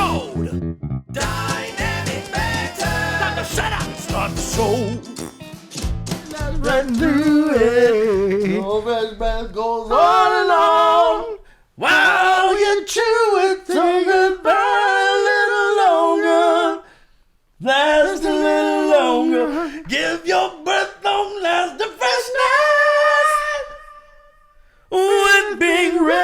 mode. Dynamic banter. Time to shut up. Start the show. Let's do it. Goes on and on. While you chew it, Take it back a little longer. last a little longer. Give your breath long last the freshness with big rain.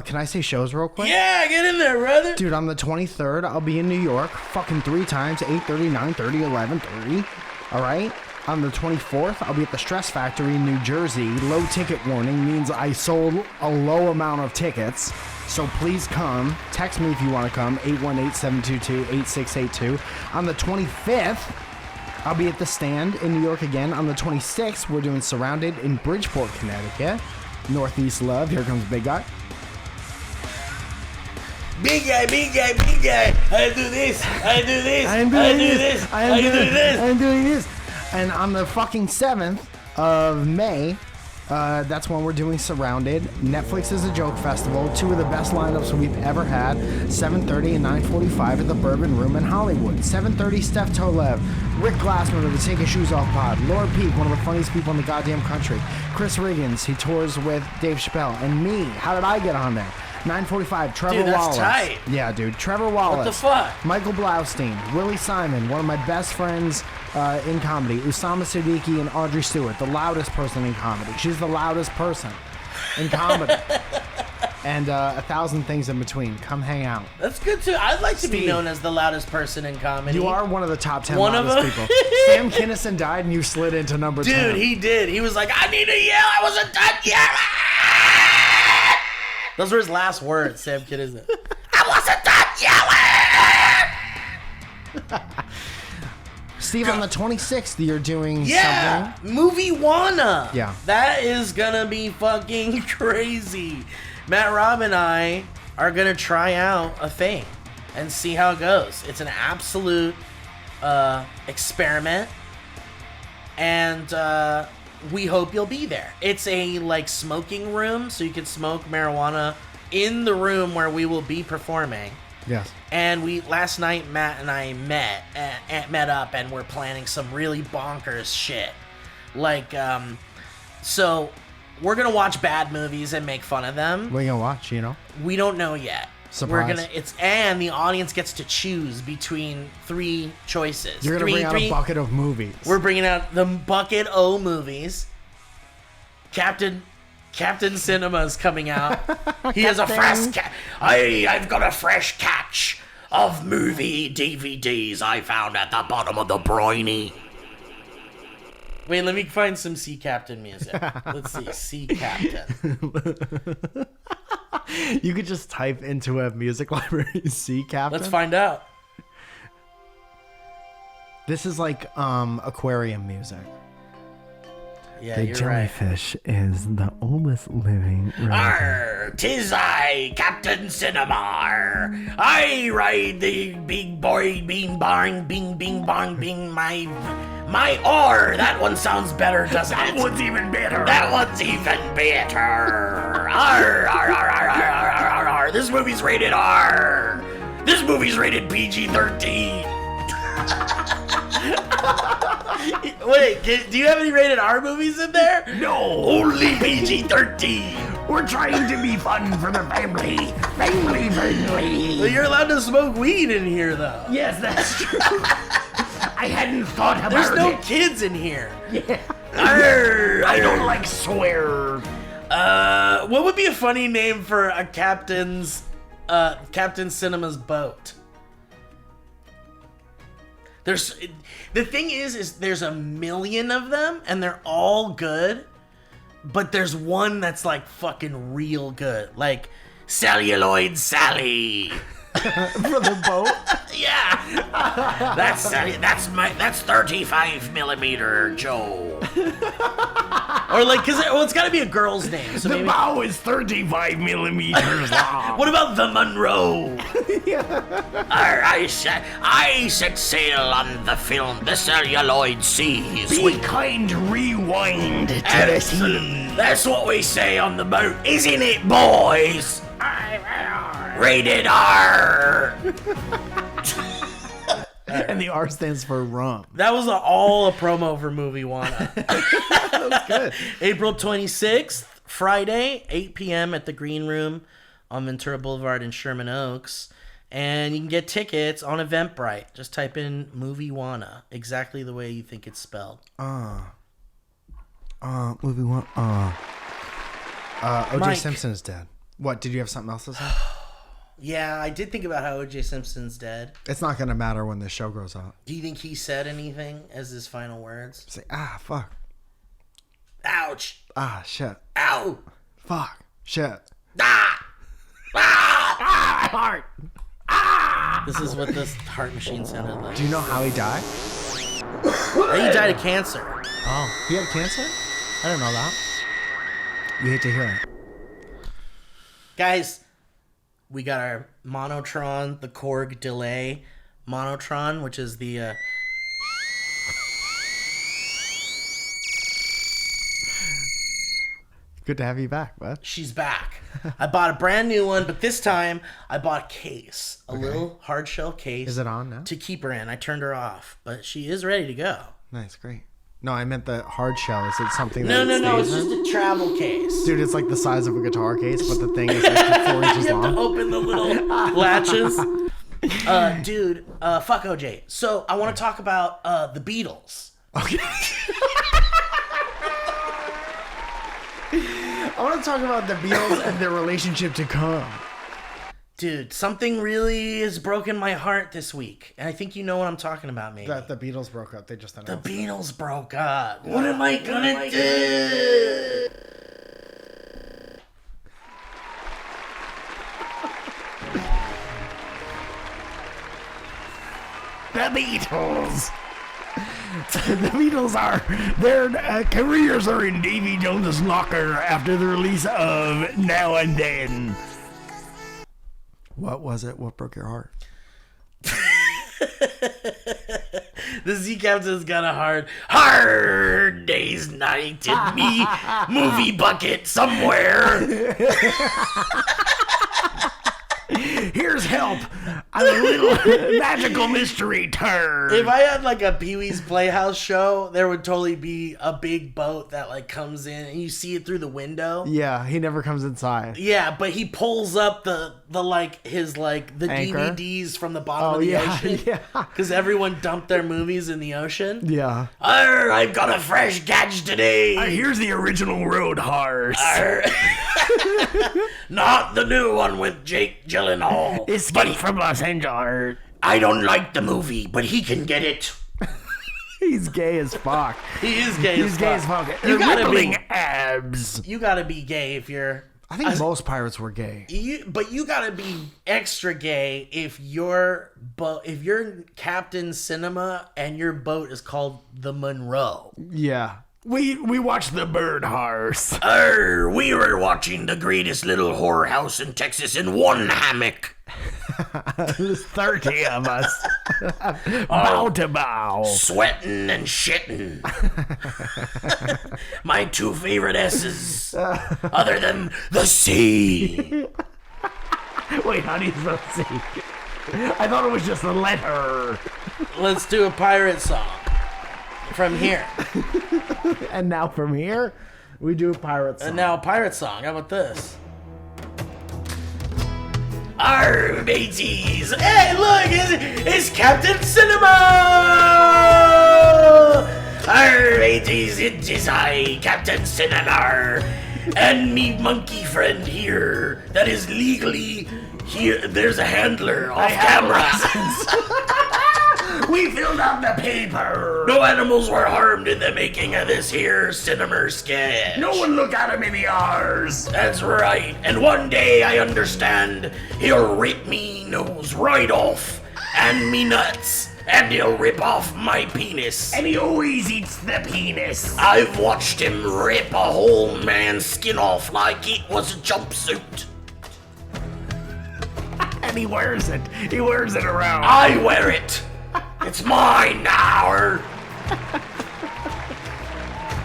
Can I say shows real quick? Yeah, get in there, brother. Dude, on the 23rd, I'll be in New York fucking 3 times, 8:30, 9:30, 11:30. All right? On the 24th, I'll be at the Stress Factory in New Jersey. Low ticket warning means I sold a low amount of tickets. So please come. Text me if you want to come, 818-722-8682. On the 25th, I'll be at the Stand in New York again. On the 26th, we're doing Surrounded in Bridgeport, Connecticut. Northeast Love. Here comes Big Guy. Big guy, big guy, big guy. I do this, I do this, I do this, I do this. I'm doing this. And on the fucking 7th of May, that's when we're doing Surrounded. Netflix is a Joke Festival. 2 of the best lineups we've ever had. 7:30 and 9:45 at the Bourbon Room in Hollywood. 7:30, Steph Tolev, Rick Glassman of the Take His Shoes Off pod, Laura Peak, one of the funniest people in the goddamn country, Chris Riggins, he tours with Dave Chappelle, and me. How did I get on there? 9:45, Trevor Dude, that's Wallace. tight. Yeah, dude. Trevor Wallace. What the fuck? Michael Blaustein, Willie Simon, one of my best friends in comedy, Usama Siddiqui, and Audrey Stewart, the loudest person in comedy. She's the loudest person in comedy. And 1,000 things in between. Come hang out. That's good too. I'd like to be Steve. known as the loudest person in comedy. You are one of the top 10 One of loudest them? people. Sam Kinison died and you slid into number 10. Dude, he did. He was like, I need to yell. I wasn't done yelling. Those were his last words, Sam Kinison. I wasn't done yelling. Steve, on the 26th, you're doing Yeah, something. Movie Wanna. Yeah. That is gonna be fucking crazy. Matt Robb and I are gonna try out a thing and see how it goes. It's an absolute experiment, and we hope you'll be there. It's a like smoking room, so you can smoke marijuana in the room where we will be performing. Yes. And last night Matt and I met up and we're planning some really bonkers shit. Like so we're gonna watch bad movies and make fun of them. What are you going to watch, you know? We don't know yet. Surprise. And the audience gets to choose between 3 choices. You're going to bring out a bucket of movies. We're bringing out the bucket O movies. Captain Cinema's coming out. He has a fresh I've got a fresh catch of movie DVDs I found at the bottom of the briny. Wait, let me find some Sea Captain music. Let's see, Sea Captain. You could just type into a music library, Sea Captain. Let's find out. This is like aquarium music. Yeah, The you're right. jellyfish is the oldest living relative. Arr, 'tis I, Captain Cinema. I ride the big boy bing bong, bing bing bong, bing my oar. That one sounds better, doesn't it? That one's even better. That one's even better. Arr, arr, arr, arr, arr, arr, arr, arr. This movie's rated R. This movie's rated PG-13. Wait, do you have any rated R movies in there? No, only PG-13. We're trying to be fun for the family. Family. Well, you're allowed to smoke weed in here, though. Yes, that's true. I hadn't thought about There's no it. kids in here. Yeah. Arr, I don't like swear. what would be a funny name for a Captain Cinema's boat? The thing is there's a million of them and they're all good, but there's one that's like fucking real good, like Celluloid Sally. For the boat? Yeah, that's 35 millimeter Joe. Or like, well, it's got to be a girl's name. So The maybe. bow is 35 millimeters long. What about the Monroe? I set sail on the film, the celluloid seas. Be kind, rewind to the sea. That's what we say on the boat, isn't it, boys? Rated R. And the R stands for rum. That was all a promo for Movie Wanna. That was good. April 26th, Friday, 8 p.m. at the Green Room on Ventura Boulevard in Sherman Oaks. And you can get tickets on Eventbrite. Just type in Movie Wanna, exactly the way you think it's spelled. Movie one. OJ Mike. Simpson is dead. What? Did you have something else to say? Yeah, I did think about how OJ Simpson's dead. It's not gonna matter when the show goes out. Do you think he said anything as his final words? Say, fuck. Ouch. Shit. Ow. Fuck. Shit. Ah. Ah. Heart. This is what this heart machine sounded like. Do you know how he died? He died of cancer. Oh, he had cancer? I didn't know that. You hate to hear it. Guys, we got our Monotron, the Korg delay Monotron, which is the Good to have you back, bud. she's back. I bought a brand new one, but this time I bought a case, a little hard shell case. Is it on now? To keep her in. I turned her off, but she is ready to go. Nice, great. No, I meant the hard shell. Is it something No, that it's stays in? just a travel case. Dude, it's like the size of a guitar case, but the thing is like 4 inches You have to long. open the little latches. Dude, fuck OJ. So I want to talk about the Beatles. Okay. I want to talk about the Beatles and their relationship to come. Dude, something really has broken my heart this week. And I think you know what I'm talking about, maybe. That the Beatles broke up. They just The announced. Beatles broke up. What am I gonna do? The Beatles. The Beatles their careers are in Davy Jones' locker after the release of Now and Then. What was it? What broke your heart? The Sea Captain's got a hard day's night in me movie bucket somewhere. Here's help. I'm a little magical mystery turd. If I had like a Pee-wee's Playhouse show, there would totally be a big boat that like comes in and you see it through the window. Yeah, he never comes inside. Yeah, but he pulls up the like his like the Anchor? DVDs from the bottom of the yeah, ocean. yeah. Because everyone dumped their movies in the ocean. Yeah. Arr, I've got a fresh catch today. Here's the original road horse. Arr. Not the new one with Jake Gyllenhaal. Escape from Los Angeles. I don't like the movie, but he can get it. He's gay as fuck. He is gay He's as gay as fuck. fuck. You gotta Rippling be, abs. you gotta be gay if you're. I think most pirates were gay. But you gotta be extra gay if your if you're Captain Cinema and your boat is called the Monroe. Yeah. We watched the bird horse. We were watching the greatest little whorehouse in Texas in one hammock. There's 30 of us. Bow to bow. Sweating and shitting. My two favorite S's, other than the sea. Wait, how do you spell C? I thought it was just a letter. Let's do a pirate song from here. And now from here, we do a pirate song. And now a pirate song. How about this? Arr, mateys. Hey, look, it's Captain Cinema! Arr, mateys, it is I, Captain Cinnabar, and me monkey friend here that is legally here. There's a handler off camera. We filled out the paper. No animals were harmed in the making of this here cinema sketch. No one look at him in the R's. That's right. And one day I understand he'll rip me nose right off and me nuts and he'll rip off my penis. And he always eats the penis. I've watched him rip a whole man's skin off like it was a jumpsuit. And he wears it. He wears it around. I wear it. It's mine now.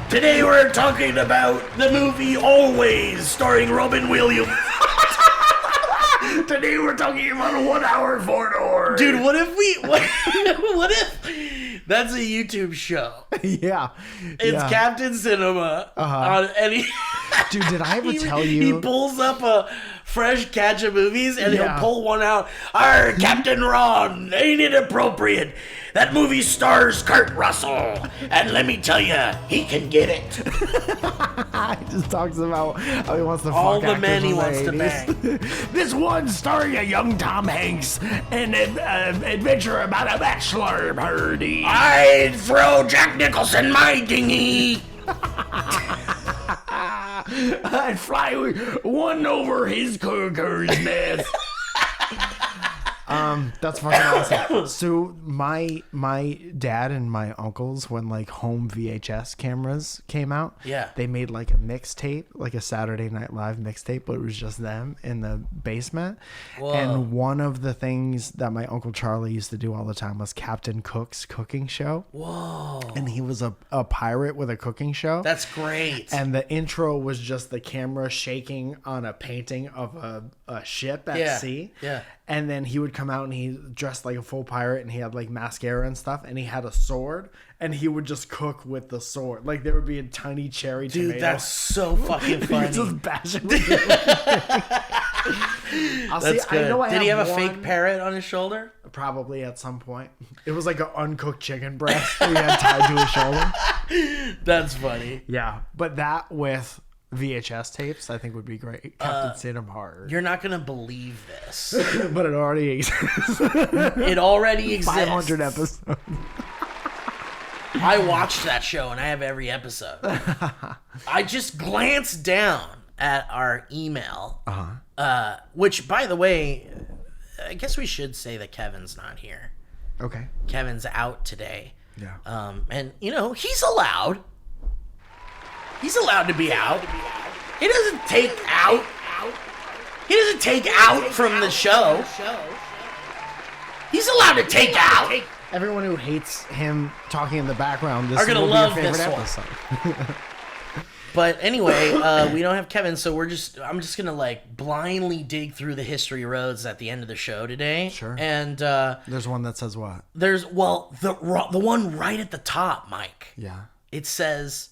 Today we're talking about the movie Always, starring Robin Williams. Today we're talking about a 1 hour 4-door. Dude, what if that's a YouTube show? Yeah. It's yeah. Captain Cinema. And he, Dude, did I ever tell He you? pulls up a fresh catch of movies and Yeah. he'll pull one out. Arr, Captain Ron, ain't it appropriate? That movie stars Kurt Russell, and let me tell you, he can get it. He just talks about how he wants to All fuck the men actors he from wants the to 80s. bang. This one starring a young Tom Hanks and an adventure about a bachelor party. I'd throw Jack Nicholson my dinghy. I'd fly one over his cuckoo's nest. That's fucking awesome. So my dad and my uncles, when like home VHS cameras came out, Yeah. they made like a mixtape, like a Saturday Night Live mixtape, but it was just them in the basement. Whoa. And one of the things that my Uncle Charlie used to do all the time was Captain Cook's cooking show. Whoa. And he was a pirate with a cooking show. That's great. And the intro was just the camera shaking on a painting of a ship at Yeah, sea. yeah. And then he would come out and he dressed like a full pirate and he had like mascara and stuff and he had a sword and he would just cook with the sword. Like there would be a tiny cherry Dude, tomato. that's so fucking He funny. would just bash it with it. That's good. I know I Did he have a one- fake parrot on his shoulder? Probably at some point. It was like an uncooked chicken breast that he had tied to his shoulder. That's funny. Yeah. But that with VHS tapes, I think would be great. Captain Cinema. You're not gonna believe this. But it already exists. It already exists. 500 episodes. I watched that show and I have every episode. I just glanced down at our email, which, by the way, I guess we should say that Kevin's not here. Okay. Kevin's out today. Yeah. And, you know, he's allowed. He's allowed to be out. He doesn't take out. He doesn't take out from the show. He's allowed to take out. Everyone who hates him talking in the background, this Are gonna will love be your favorite this one. episode. But anyway, we don't have Kevin, so I'm just gonna like blindly dig through the history roads at the end of the show today. Sure. And There's one that says what? there's the one right at the top, Mike. Yeah. It says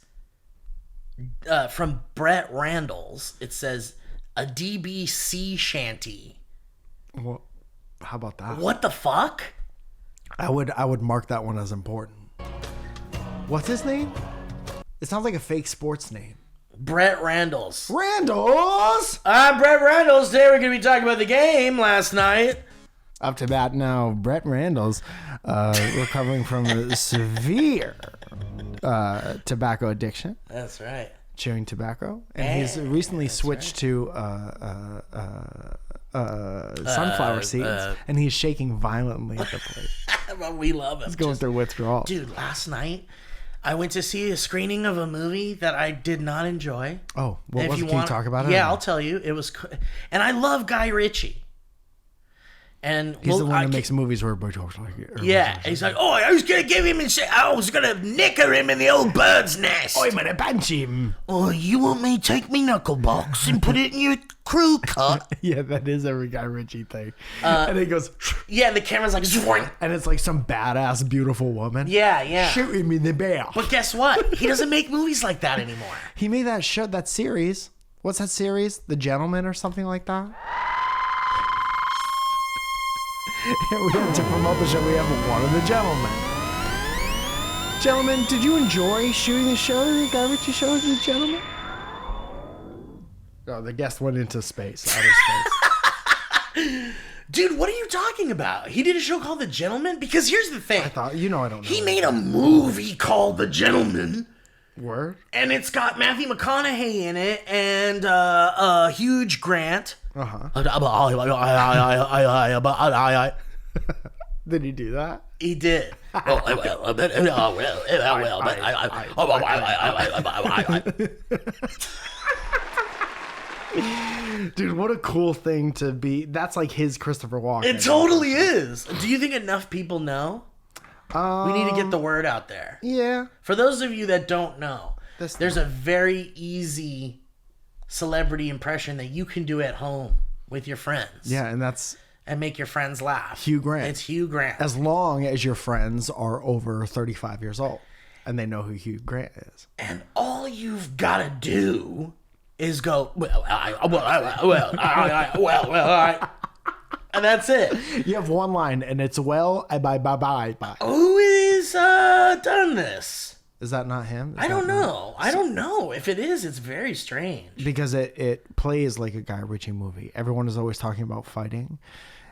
from Brett Randall's. It says a DBC shanty. Well, how about that? What the fuck? I would mark that one as important. What's his name? It sounds like a fake sports name. Brett Randall's. Randall's! I'm Brett Randall's. Today we're gonna be talking about the game last night. Up to bat now, Brett Randall's recovering from a severe tobacco addiction, That's right. chewing tobacco, and he's recently switched to sunflower seeds, and he's shaking violently at the plate. But we love him. He's going through withdrawal. Dude, last night I went to see a screening of a movie that I did not enjoy. Oh, what If was it? Can you want- talk about it? Yeah, I'll tell you. It was, and I love Guy Ritchie. And He's the one that makes movies where everybody talks like it. Yeah, he's like, oh, I was gonna give him and say, I was gonna nicker him in the old bird's nest. I'm gonna punch him. Oh, you want me to take me knuckle box and put it in your crew cut? Yeah, that is every Guy Ritchie thing. And he goes, Yeah, and the camera's like, zoink. and it's like some badass, beautiful woman. Yeah. Shoot him in the back. But guess what? He doesn't make movies like that anymore. He made that show, that series. What's that series? The Gentleman or something like that? We have to promote the show. We have one of the Gentlemen. Gentlemen, did you enjoy shooting the show? The Guy Ritchie show, The Gentleman? Oh, the guest went into space, outer space. Dude, what are you talking about? He did a show called The Gentleman? Because here's the thing. I thought, you know, I don't know. He made a movie called The Gentleman, Word? and it's got Matthew McConaughey in it and Hugh Grant. Uh-huh. Did he do that? He did. Dude, what a cool thing to be. That's like his Christopher Walken. It totally is. Do you think enough people know? We need to get the word out there. Yeah. For those of you that don't know, This there's a very easy celebrity impression that you can do at home with your friends. Yeah, and that's And make your friends laugh. Hugh Grant. It's Hugh Grant. as long as your friends are over 35 years old and they know who Hugh Grant is. And all you've got to do is go, and that's it. You have one line, and it's bye. Who is done this? Is that not him? I don't know. I don't know. If it is, it's very strange. Because it plays like a Guy Ritchie movie. Everyone is always talking about fighting.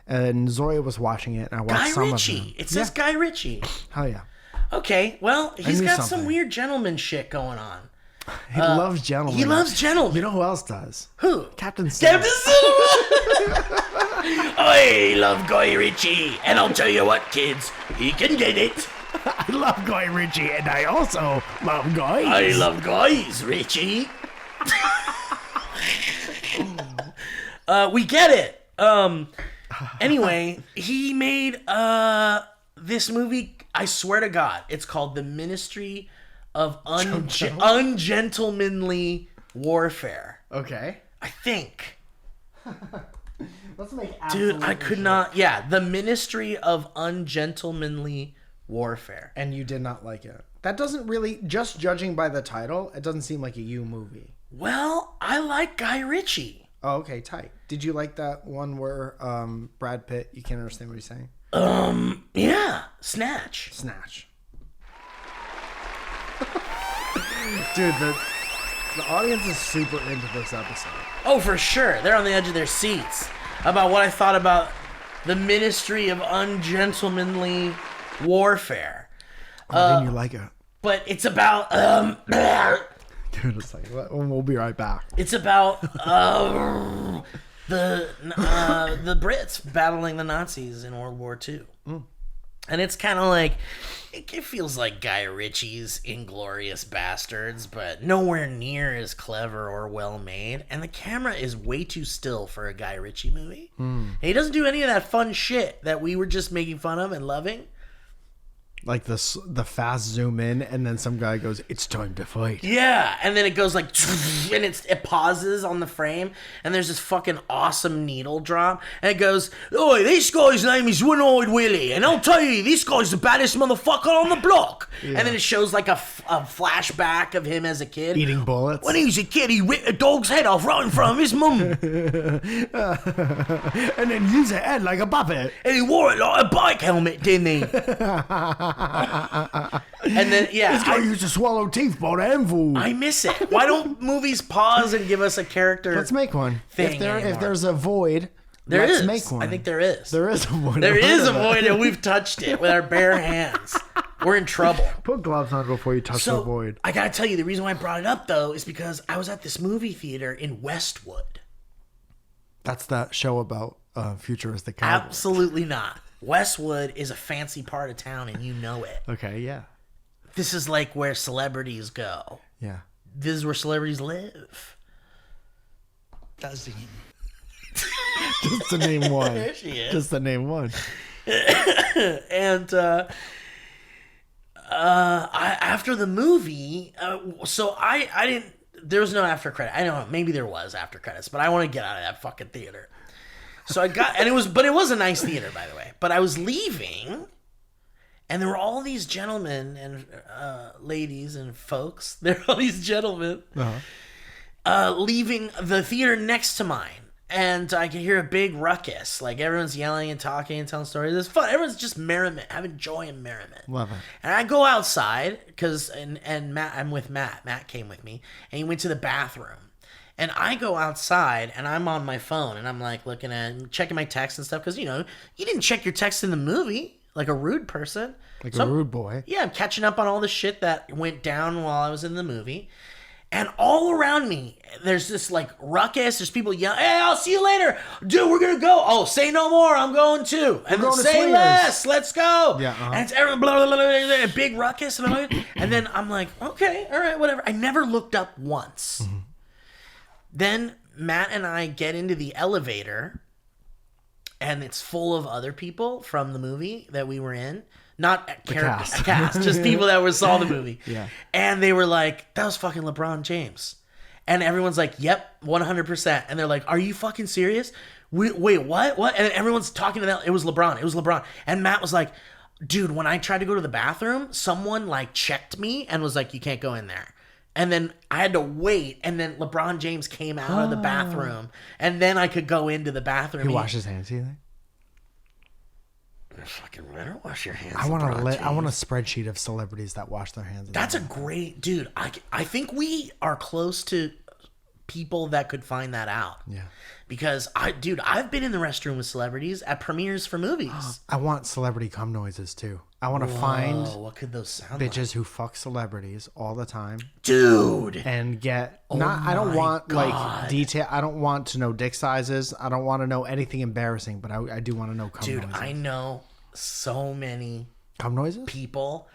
And Zoya was watching it, and I watched Guy some Ritchie. of it. It says Guy Ritchie. Hell yeah. Okay, well, he's knew got something. some weird gentleman shit going on. He loves gentlemen. He loves gentlemen. You know who else does? Who? Captain Cinema. Captain Cinema! I love Guy Ritchie, and I'll tell you what, kids, he can get it. I love Guy Ritchie, and I also love guys. I love guys, Ritchie. We get it. Anyway, he made this movie. I swear to God, it's called The Ministry of Ungentlemanly Warfare. Okay. I think. Let's make Dude, I could not. Yeah, The Ministry of Ungentlemanly Warfare. And you did not like it. That doesn't really, just judging by the title, it doesn't seem like a you movie. Well, I like Guy Ritchie. Oh, okay, tight. Did you like that one where Brad Pitt, you can't understand what he's saying? Yeah, Snatch. Snatch. Dude, the audience is super into this episode. Oh, for sure. They're on the edge of their seats about what I thought about the Ministry of Ungentlemanly Warfare. Didn't you like it? But it's about Dude, it's like, we'll be right back. it's about the Brits battling the Nazis in World War II. And it's kind of like, it feels like Guy Ritchie's Inglorious Bastards, but nowhere near as clever or well made. And the camera is way too still for a Guy Ritchie movie. And he doesn't do any of that fun shit that we were just making fun of and loving. Like the fast zoom in, and then some guy goes, "It's time to fight." Yeah, and then it goes like, and it pauses on the frame, and there's this fucking awesome needle drop, and it goes, "Oi, this guy's name is One-Eyed Willie, and I'll tell you, this guy's the baddest motherfucker on the block." Yeah. And then it shows like a flashback of him as a kid. Eating bullets. When he was a kid, he ripped a dog's head off right in front of his mum. And then use it head like a puppet. And he wore it like a bike helmet, didn't he? And then, yeah. This guy used to swallow teeth by the handful. I miss it. Why don't movies pause and give us a character? Let's make one. Thing If there's a void, let's let's make one. I think there is. There is a void. There is a void, and we've touched it with our bare hands. We're in trouble. Put gloves on before you touch the void. I gotta tell you, the reason why I brought it up, though, is because I was at this movie theater in Westwood. That's that show about futuristic cowboys. Absolutely not. Westwood is a fancy part of town, and you know it. Okay, yeah. This is like where celebrities go. Yeah. This is where celebrities live. Does he? Just to name one. There she is. Just to name one. And after the movie, so I didn't. There was no after credit. I don't know. Maybe there was after credits, but I want to get out of that fucking theater. So I got, and it was a nice theater, by the way. But I was leaving, and there were all these gentlemen and ladies and folks. There were all these gentlemen leaving the theater next to mine. And I could hear a big ruckus. Like, everyone's yelling and talking and telling stories. It's fun. Everyone's just merriment, having joy and merriment. Love it. And I go outside, and Matt, I'm with Matt. Matt came with me. And he went to the bathroom. And I go outside, and I'm on my phone. And I'm, like, looking at, checking my text and stuff. Because, you know, you didn't check your text in the movie. Like a rude person. Like a rude boy. Yeah, I'm catching up on all the shit that went down while I was in the movie. And all around me, there's this like ruckus. There's people yelling, "Hey, I'll see you later, dude. We're gonna go. Oh, say no more. I'm going too. And then say less. Let's go." Yeah, and it's everyone blah, blah, blah, blah, blah, big ruckus, and then I'm like, okay, all right, whatever. I never looked up once. Mm-hmm. Then Matt and I get into the elevator, and it's full of other people from the movie that we were in. Not a cast, just people that saw the movie. Yeah. And they were like, that was fucking LeBron James. And everyone's like, yep, 100%. And they're like, are you fucking serious? Wait, what? What? And everyone's talking to them. It was LeBron. And Matt was like, dude, when I tried to go to the bathroom, someone like checked me and was like, you can't go in there. And then I had to wait. And then LeBron James came out of the bathroom. And then I could go into the bathroom. He washed his hands, do you think? Fucking better wash your hands. I want a spreadsheet of celebrities that wash their hands. That's a great dude. I think we are close to people that could find that out. Yeah. Because I've been in the restroom with celebrities at premieres for movies. I want celebrity cum noises too. I want to find what could those sound bitches who fuck celebrities all the time, dude, and get I don't want like detail. I don't want to know dick sizes. I don't want to know anything embarrassing, but I do want to know cum noises. I know so many cum noises people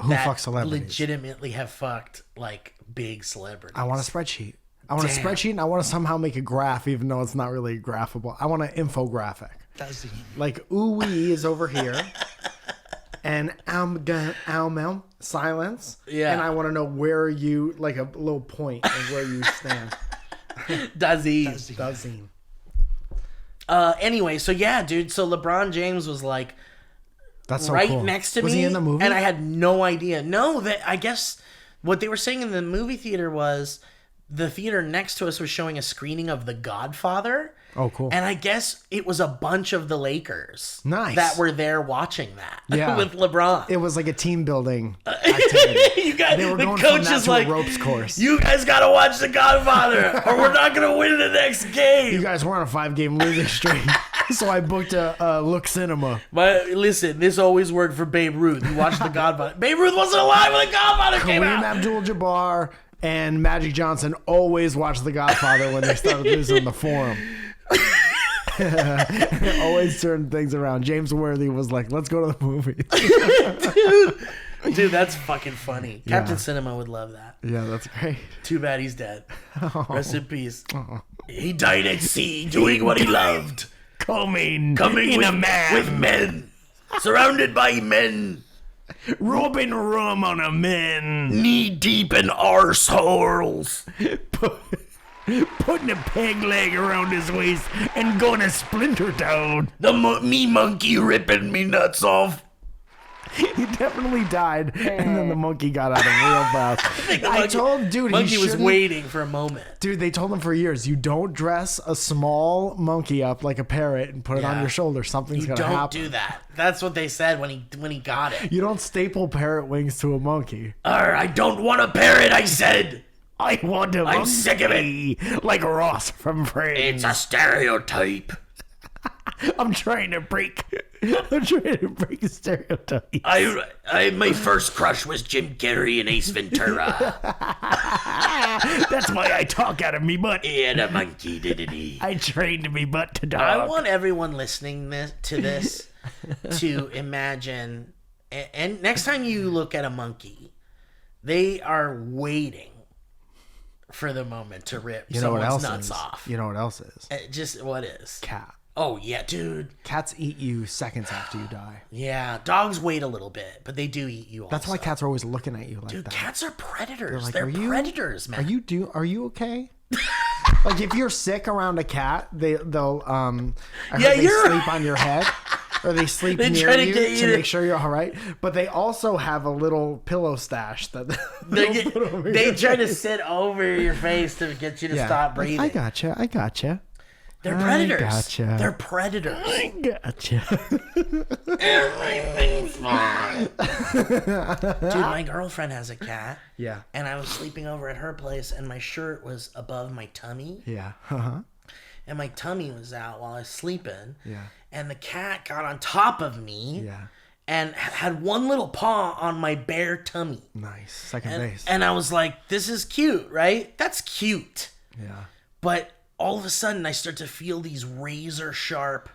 who fuck celebrities, legitimately have fucked like big celebrities. I want a spreadsheet. I want a spreadsheet, and I want to somehow make a graph, even though it's not really graphable. I want an infographic. Like ooh-wee is over here, and silence. Yeah. And I want to know where you, like a little point of where you stand. Dazine. Anyway, so yeah, dude. So LeBron James was like, that's so right cool. next to me. Was he in the movie? And I had no idea. No, that I guess what they were saying in the movie theater was the theater next to us was showing a screening of The Godfather. Oh, cool. And I guess it was a bunch of the Lakers that were there watching that with LeBron. It was like a team building activity. You guys, they were the going coach from that is to like, a ropes course. You guys got to watch The Godfather or we're not going to win the next game. You guys were on a 5-game losing streak. So I booked a Look Cinema. But listen, this always worked for Babe Ruth. You watched The Godfather. Babe Ruth wasn't alive when The Godfather came out. Kareem Abdul-Jabbar and Magic Johnson always watched The Godfather when they started losing on the forum. Always turned things around. James Worthy was like, let's go to the movies. Dude, that's fucking funny. Yeah. Captain Cinema would love that. Yeah, that's great. Too bad he's dead. Rest in peace. He died at sea doing what he loved. Coming with, a man. With men. Surrounded by men. Rubbing rum on a man. Knee deep in arseholes. Putting a peg leg around his waist and going to Splinter Town. Me monkey ripping me nuts off. He definitely died, and then the monkey got out of real fast. I told dude, monkey was waiting for a moment. Dude, they told him for years, you don't dress a small monkey up like a parrot and put it on your shoulder. Something's gonna happen. You don't do that. That's what they said when he got it. You don't staple parrot wings to a monkey. I don't want a parrot, I said. I want a monkey. I'm sick of it. Like Ross from Friends. It's a stereotype. I'm trying to break stereotypes. My first crush was Jim Carrey and Ace Ventura. That's why I talk out of me butt. And a monkey, didn't he? I trained me butt to dog. I want everyone listening to this to imagine, and next time you look at a monkey, they are waiting for the moment to rip someone's nuts off. You know what else is? Just what is? Cat. Oh, yeah, dude. Cats eat you seconds after you die. Yeah, dogs wait a little bit, but they do eat you also. That's why cats are always looking at you like dude, that. Cats are predators. Like, They're predators, man. Are you okay? Like, if you're sick around a cat, they'll sleep on your head. Or they sleep near you to make sure you're all right. But they also have a little pillow stash that they try to sit over your face to get you to stop breathing. I gotcha. They're predators. Gotcha. They're predators. I gotcha. Everything's fine. Dude, my girlfriend has a cat. Yeah. And I was sleeping over at her place, and my shirt was above my tummy. Yeah. Uh-huh. And my tummy was out while I was sleeping. Yeah. And the cat got on top of me. Yeah. And had one little paw on my bare tummy. Nice. Second base. And I was like, this is cute, right? That's cute. Yeah. But all of a sudden, I start to feel these razor sharp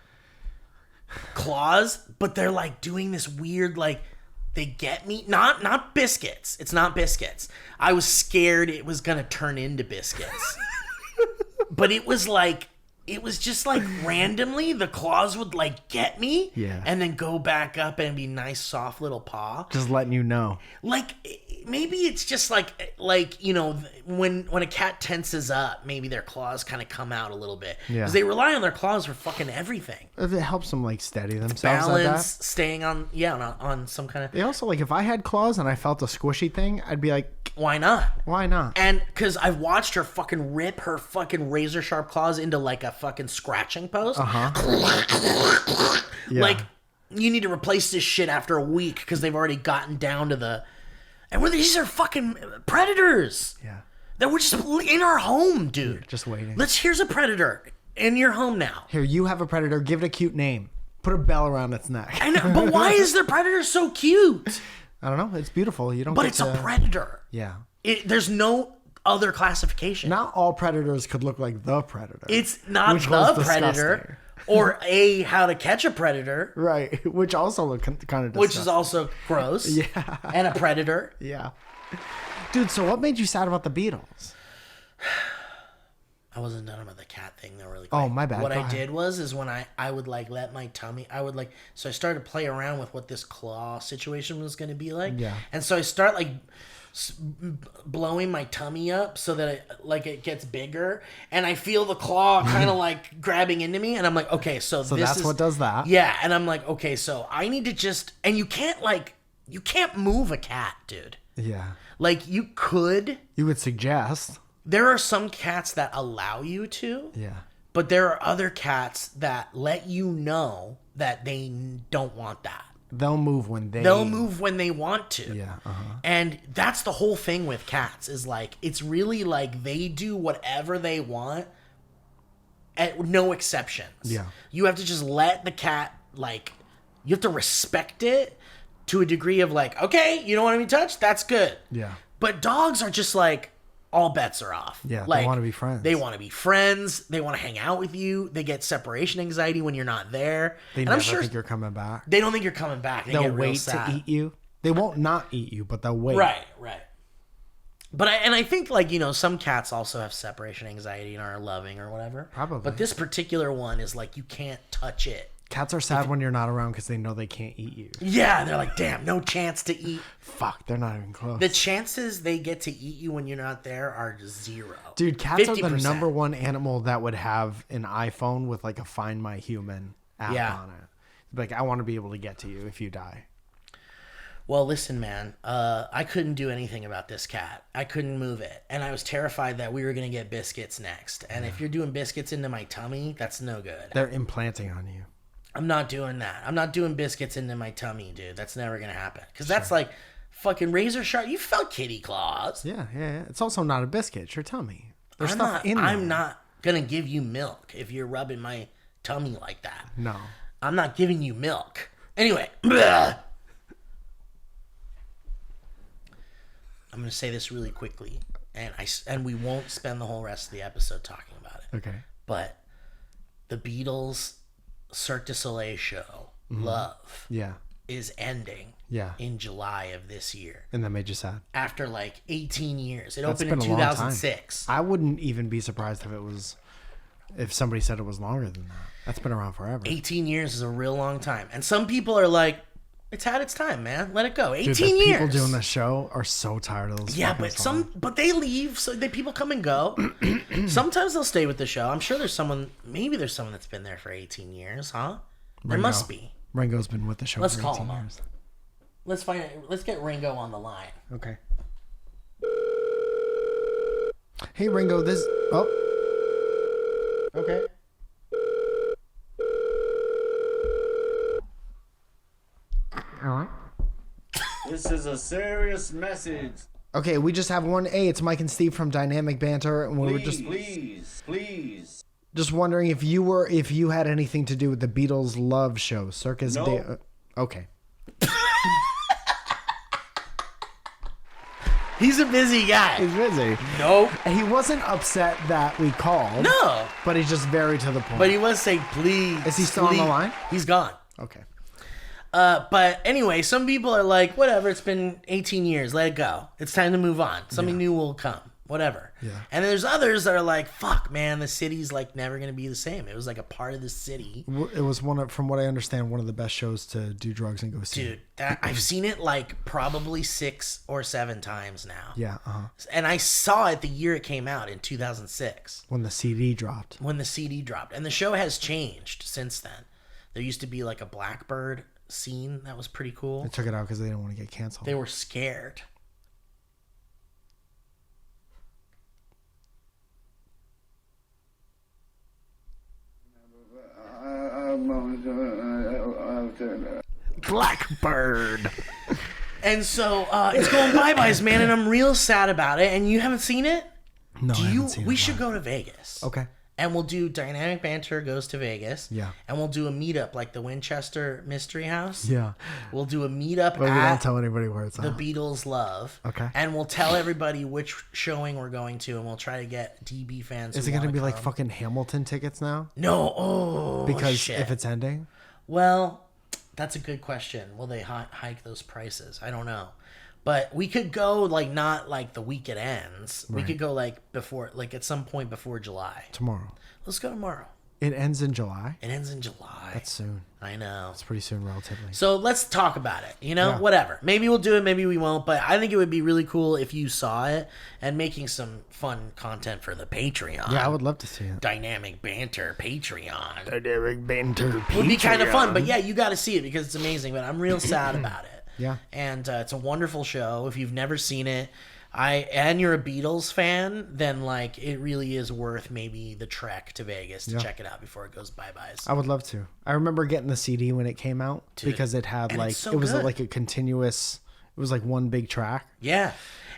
claws, but they're like doing this weird, like, they get me. Not biscuits. It's not biscuits. I was scared it was gonna turn into biscuits. But it was just like randomly the claws would like get me, and then go back up and be nice soft little paw. Just letting you know. Like maybe it's just like you know, when a cat tenses up, maybe their claws kind of come out a little bit because they rely on their claws for fucking everything. If it helps them like steady themselves, balance, like that. Staying on some kind of. They also, like, if I had claws and I felt a squishy thing, I'd be like, why not? Why not? And because I've watched her fucking rip her fucking razor sharp claws into like a fucking scratching post. Like, you need to replace this shit after a week because they've already gotten down to the. And these are fucking predators. Yeah. That we're just in our home, dude. Just waiting. Here's a predator in your home now. Here, you have a predator. Give it a cute name. Put a bell around its neck. I know, but why is their predator so cute? I don't know. It's beautiful. You don't. But it's a predator. Yeah. There's no other classification. Not all predators could look like the predator. It's not the predator. Or How to Catch a Predator. Right. Which also look kind of disgusting. Which is also gross. Yeah. And a predator. Yeah. Dude, so what made you sad about the Beatles? I wasn't done about the cat thing though really quick. Oh, my bad. What Go I ahead. did was when I would like let my tummy, so I started to play around with what this claw situation was going to be like. Yeah. And so I start like blowing my tummy up so that it gets bigger, and I feel the claw kind of like grabbing into me, and I'm like, okay, so this that's is what does that. Yeah, and I'm like, okay, so I need to just, and you can't move a cat, dude. Yeah. Like you could. You would suggest. There are some cats that allow you to. Yeah. But there are other cats that let you know that they don't want that. They'll move when they want to. Yeah. And that's the whole thing with cats is like, it's really like they do whatever they want at no exceptions. Yeah. You have to just let the cat, like, you have to respect it to a degree of like, okay, you don't want to be touched? That's good. Yeah. But dogs are just like, all bets are off. Yeah, like, they want to be friends. They want to be friends. They want to hang out with you. They get separation anxiety when you're not there. They never think you're coming back. They don't think you're coming back. They'll wait to eat you. They won't not eat you, but they'll wait. Right. But I think, like, you know, some cats also have separation anxiety and are loving or whatever. Probably. But this particular one is like, you can't touch it. Cats are sad when you're not around because they know they can't eat you. Yeah, they're like, damn, no chance to eat. Fuck, they're not even close. The chances they get to eat you when you're not there are 0. Dude, cats 50%. are the number one animal that would have an iPhone with like a Find My Human app on it. Like, I want to be able to get to you if you die. Well, listen, man, I couldn't do anything about this cat. I couldn't move it. And I was terrified that we were going to get biscuits next. And if you're doing biscuits into my tummy, that's no good. They're implanting on you. I'm not doing that. I'm not doing biscuits into my tummy, dude. That's never going to happen. Because that's like fucking razor sharp. You felt kitty claws. Yeah. It's also not a biscuit. It's your tummy. There's I'm stuff not, in there. I'm not going to give you milk if you're rubbing my tummy like that. No. I'm not giving you milk. Anyway. I'm going to say this really quickly. And we won't spend the whole rest of the episode talking about it. Okay. But the Beatles Cirque du Soleil show, Love, is ending in July of this year. And that made you sad. After like 18 years. It That's opened in been a long time. 2006. I wouldn't even be surprised if somebody said it was longer than that. That's been around forever. 18 years is a real long time. And some people are like, it's had its time, man. Let it go. 18 Dude, the years. people doing the show are so tired of those. Yeah, fucking but songs. but they leave, so people come and go. Sometimes they'll stay with the show. I'm sure there's someone that's been there for 18 years, huh? There Ringo. must be. Ringo's been with the show Let's for call 18 him up. years. Let's find it. Let's get Ringo on the line. Okay. Hey, Ringo, this... Oh. Okay. All right. This is a serious message. Okay, we just have one. Hey, it's Mike and Steve from Dynamic Banter, and we were just Please. just wondering if you had anything to do with the Beatles Love show, Circus No. Day. Okay. He's a busy guy. He's busy. Nope. He wasn't upset that we called. No. But he's just very to the point. But he was saying, please. Is he still on the line? He's gone. Okay. But anyway, some people are like, whatever, it's been 18 years, let it go. It's time to move on. Something new will come. Whatever. Yeah. And there's others that are like, fuck, man, the city's like never going to be the same. It was like a part of the city. It was from what I understand, one of the best shows to do drugs and go see. Dude, I've seen it like probably 6 or 7 times now. Yeah. And I saw it the year it came out in 2006. When the CD dropped. And the show has changed since then. There used to be like a Blackbird scene that was pretty cool. They took it out because they didn't want to get canceled. They were scared. Blackbird. And so it's going bye-byes, man, and I'm real sad about it. And you haven't seen it? No, I haven't seen it. We should go to Vegas. Okay. And we'll do Dynamic Banter Goes to Vegas. Yeah. And we'll do a meetup like the Winchester Mystery House. Yeah. We'll do a meetup But we at don't tell anybody where it's the at. Beatles Love. Okay. And we'll tell everybody which showing we're going to, and we'll try to get DB fans. Is it going to be like fucking Hamilton tickets now? No. Oh, Because shit. if it's ending? Well, that's a good question. Will they hike those prices? I don't know. But we could go like not like the week it ends. Right. We could go like before, like at some point before July. Tomorrow. Let's go tomorrow. It ends in July? It ends in July. That's soon. I know. It's pretty soon, relatively. So let's talk about it. You know, Yeah. whatever. Maybe we'll do it, maybe we won't. But I think it would be really cool if you saw it and making some fun content for the Patreon. Yeah, I would love to see it. Dynamic Banter Patreon. Dynamic Banter Would be kind of fun. But yeah, you got to see it because it's amazing. But I'm real sad about it. Yeah. And it's a wonderful show. If you've never seen it, and you're a Beatles fan, then like it really is worth maybe the trek to Vegas to check it out before it goes bye-byes. I would love to. I remember getting the CD when it came out because it had and like it's so it was good. like a continuous. It was like one big track. Yeah.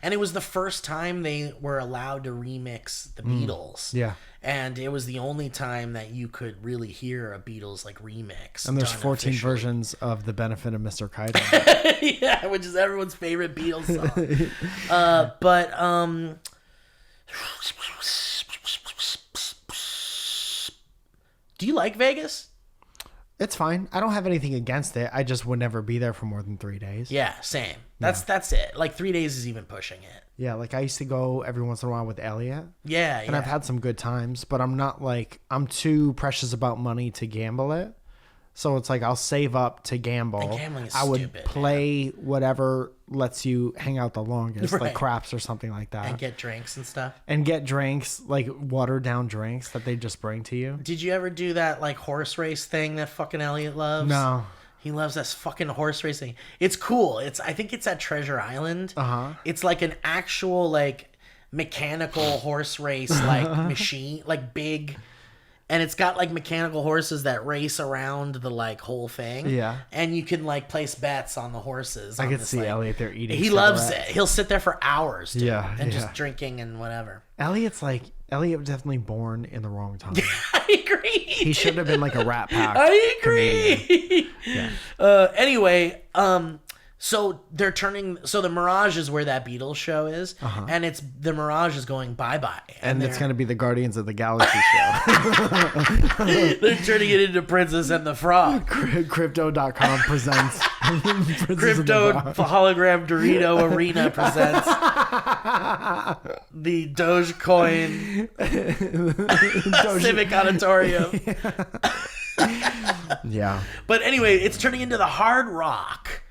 And it was the first time they were allowed to remix the Beatles. Yeah. And it was the only time that you could really hear a Beatles like remix. And there's done 14 officially. versions of The Benefit of Mr. Kite. Yeah, which is everyone's favorite Beatles song. Do you like Vegas? It's fine. I don't have anything against it. I just would never be there for more than 3 days. Yeah, same. That's it. Like 3 days is even pushing it. Yeah, like I used to go every once in a while with Elliot. Yeah, And I've had some good times, but I'm not like, I'm too precious about money to gamble it. So it's like I'll save up to gamble. And gambling is I would stupid, play whatever lets you hang out the longest, Right. like craps or something like that. and get drinks and stuff. And get drinks, like watered down drinks that they just bring to you. Did you ever do that like horse race thing that fucking Elliot loves? No. He loves this fucking horse racing. It's cool. I think it's at Treasure Island. Uh-huh. It's like an actual like mechanical horse race like machine, like big, and it's got like mechanical horses that race around the like whole thing. Yeah. And you can like place bets on the horses. I on could this, see like- Elliot there eating He loves cigarettes. it. He'll sit there for hours. Dude, Yeah, and yeah. just drinking and whatever. Elliot was definitely born in the wrong time. I agree. He should have been like a Rat Pack. I agree. Yeah. Anyway, so the Mirage is where that Beatles show is, and the Mirage is going bye-bye. And it's going to be the Guardians of the Galaxy show. they're turning it into Princess and the Frog. Crypto.com presents. Crypto hologram Dorito Arena presents the Dogecoin Civic Auditorium. Yeah. But anyway, it's turning into the Hard Rock.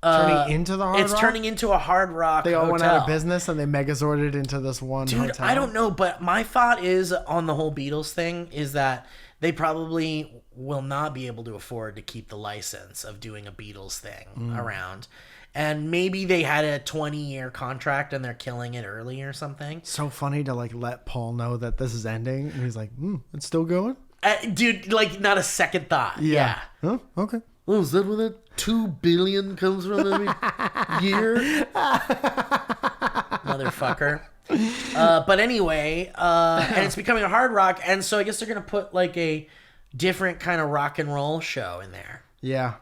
Turning into the Hard Rock? It's turning into a Hard Rock. They all went out hotel. of business and they megazorded into this one Dude, hotel. I don't know, but my thought is on the whole Beatles thing is that they probably will not be able to afford to keep the license of doing a Beatles thing around. And maybe they had a 20-year contract and they're killing it early or something. So funny to like let Paul know that this is ending, and he's like, "It's still going." Dude, like not a second thought. Yeah. Huh? Okay. Oh, is that where that $2 billion comes from every year? Motherfucker. But anyway, and it's becoming a hard rock, and so I guess they're gonna put like a different kind of rock and roll show in there. Yeah.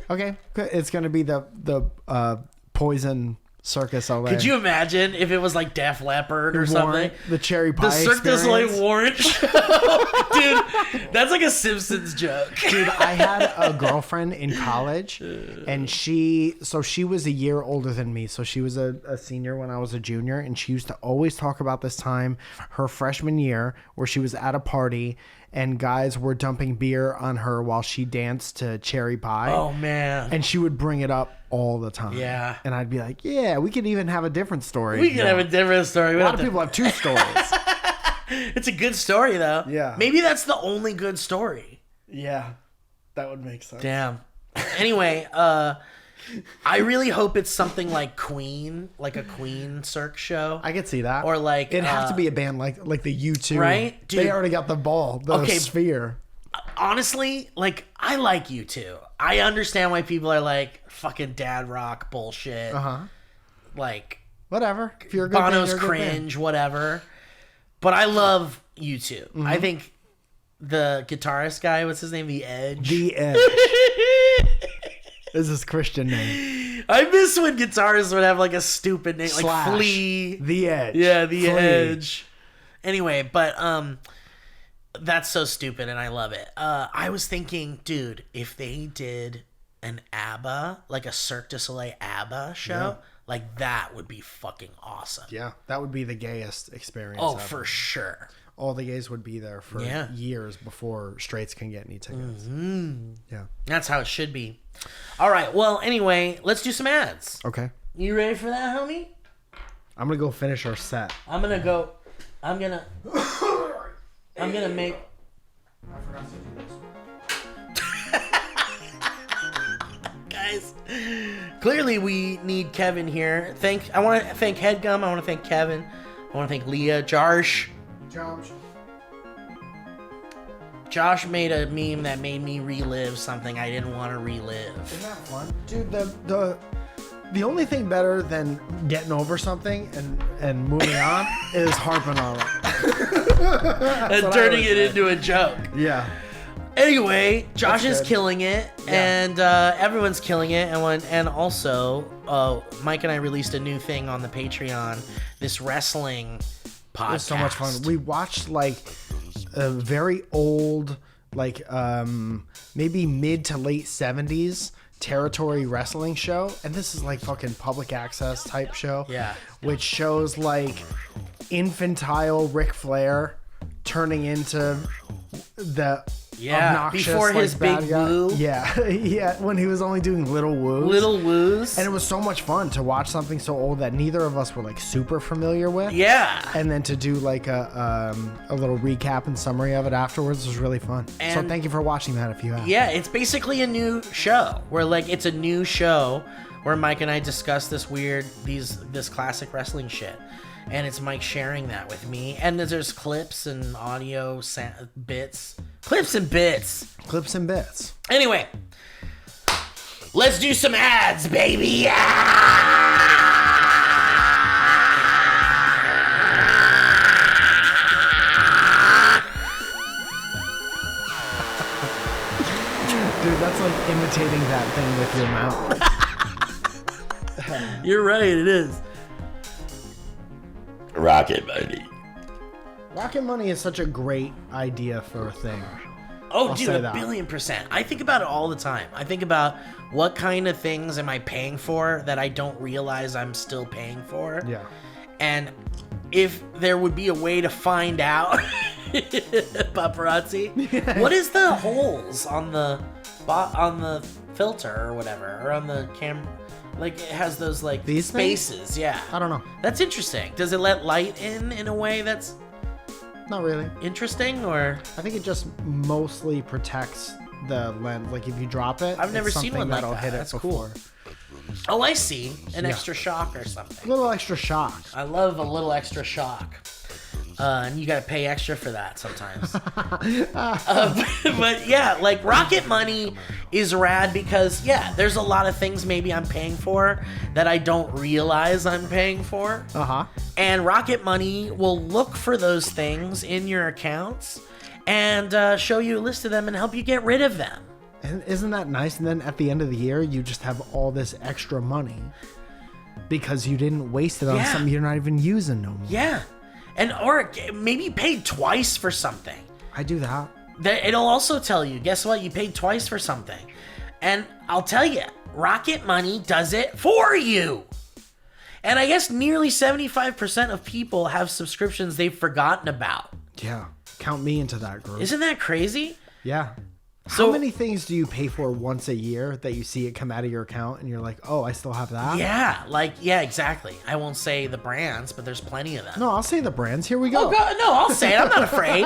Okay. Good. It's gonna be the Poison Circus LA. Could you imagine if it was like Def Leppard or something? The cherry pie The Cirque du Soleil experience. Warrant show. Dude, that's like a Simpsons joke. Dude, I had a girlfriend in college, and she was a year older than me. So she was a senior when I was a junior, and she used to always talk about this time, her freshman year, where she was at a party, and guys were dumping beer on her while she danced to Cherry Pie. Oh, man. And she would bring it up all the time. Yeah. And I'd be like, yeah, we could even have a different story. We could have a different story. A lot of people have two stories. It's a good story, though. Yeah. Maybe that's the only good story. Yeah, that would make sense. Damn. Anyway, I really hope it's something like Queen, like a Queen Cirque show. I could see that. Or like... It'd have to be a band like the U2. Right? Dude. They already got the ball, the sphere. Honestly, like, I like you too. I understand why people are like, fucking dad rock bullshit. Uh-huh. Like... Whatever. If you're a good band, Bono's you're a good cringe, whatever. But I love you too. Mm-hmm. I think the guitarist guy, what's his name? The Edge. The Edge. Is his Christian name. I miss when guitarists would have like a stupid name, like Slash. Flea. The Edge. Yeah, the Flea. Edge. Anyway, but that's so stupid and I love it. I was thinking, dude, if they did an ABBA, like a Cirque du Soleil ABBA show, like that would be fucking awesome. Yeah, that would be the gayest experience. Oh, ever. for sure. All the gays would be there for Yeah. years before straights can get any tickets. Mm-hmm. Yeah. That's how it should be. All right. Well, anyway, let's do some ads. Okay. You ready for that, homie? I'm gonna go finish our set. I'm gonna make. Guys, clearly we need Kevin here. I want to thank Headgum. I want to thank Kevin. I want to thank Leah, Josh. Josh made a meme that made me relive something I didn't want to relive. Isn't that fun? Dude, the only thing better than getting over something and moving on is harping on it. And turning it into a joke. Yeah. Anyway, Josh That's is good. killing it, and everyone's killing it. And also, Mike and I released a new thing on the Patreon, this wrestling podcast. It was so much fun. We watched like a very old, like maybe mid to late 70s Territory wrestling show, and this is like fucking public access type show. Yeah. Which shows like infantile Ric Flair turning into the obnoxious, before like, his bad big guy. woo. Yeah, yeah, when he was only doing little woos. Little woos. And it was so much fun to watch something so old that neither of us were like super familiar with. Yeah. And then to do like a little recap and summary of it afterwards was really fun. So And- thank you for watching that if you have. Yeah, it's basically a new show where like it's a new show where Mike and I discuss this classic wrestling shit. And it's Mike sharing that with me. And there's clips and audio bits. Clips and bits. Clips and bits. Anyway, let's do some ads, baby. Dude, that's like imitating that thing with your mouth. You're right, it is. Rocket Money. Rocket Money is such a great idea for a thing. Oh, I'll dude, say a that. billion%. I think about it all the time. I think about what kind of things am I paying for that I don't realize I'm still paying for. Yeah. And if there would be a way to find out, paparazzi, what is the holes on the filter or whatever, or on the camera? Like it has those like These things? spaces. Yeah. I don't know. That's interesting. Does it let light in a way that's Not really. interesting, or? I think it just mostly protects the lens. Like if you drop it, I've never it's seen something one like that'll that. hit it That's before. cool. Oh, I see. An Yeah. extra shock or A something. little extra shock. I love a little extra shock. And you gotta pay extra for that sometimes. But yeah, like Rocket Money is rad because, yeah, there's a lot of things maybe I'm paying for that I don't realize I'm paying for. Uh-huh. And Rocket Money will look for those things in your accounts and show you a list of them and help you get rid of them. And isn't that nice? And then at the end of the year, you just have all this extra money. because you didn't waste it on Yeah. something you're not even using no more. Yeah. Or maybe you paid twice for something. I do that. It'll also tell you, guess what? You paid twice for something. And I'll tell you, Rocket Money does it for you. And I guess nearly 75% of people have subscriptions they've forgotten about. Yeah. Count me into that group. Isn't that crazy? Yeah. So- How many things do you pay for once a year that you see it come out of your account and you're like, oh, I still have that? Yeah, exactly. I won't say the brands, but there's plenty of them. No, I'll say the brands. Here we go. Oh, God, no, I'll say it. I'm not afraid.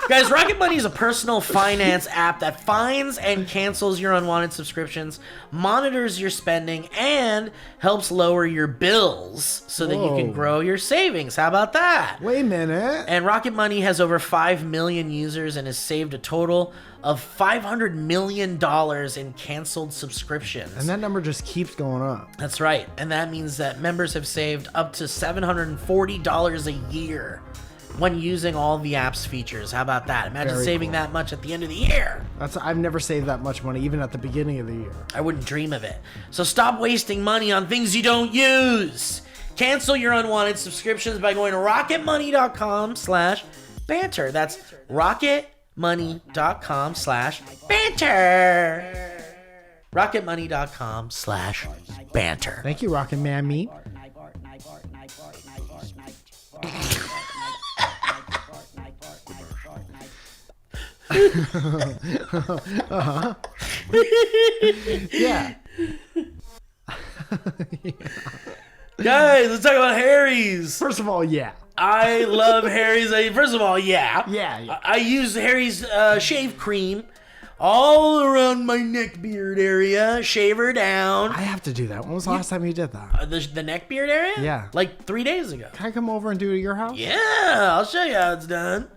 Guys, Rocket Money is a personal finance app that finds and cancels your unwanted subscriptions, monitors your spending, and helps lower your bills so that you can Whoa. grow your savings. How about that? Wait a minute. And Rocket Money has over 5 million users and has saved a total of $500 million in canceled subscriptions. And that number just keeps going up. That's right. And that means that members have saved up to $740 a year when using all the app's features. How about that? Imagine Very saving cool. that much at the end of the year. I've never saved that much money, even at the beginning of the year. I wouldn't dream of it. So stop wasting money on things you don't use. Cancel your unwanted subscriptions by going to rocketmoney.com/banter. That's rocketmoney.com/banter. rocketmoney.com/banter. Thank you, Rockin' Man Meat. Yeah. Guys, let's talk about Harry's. First of all, yeah. I love Harry's. First of all, yeah. Yeah. I use Harry's shave cream all around my neck beard area. Shave her down. I have to do that. When was the last time you did that? The neck beard area? Yeah. Like 3 days ago. Can I come over and do it at your house? Yeah, I'll show you how it's done.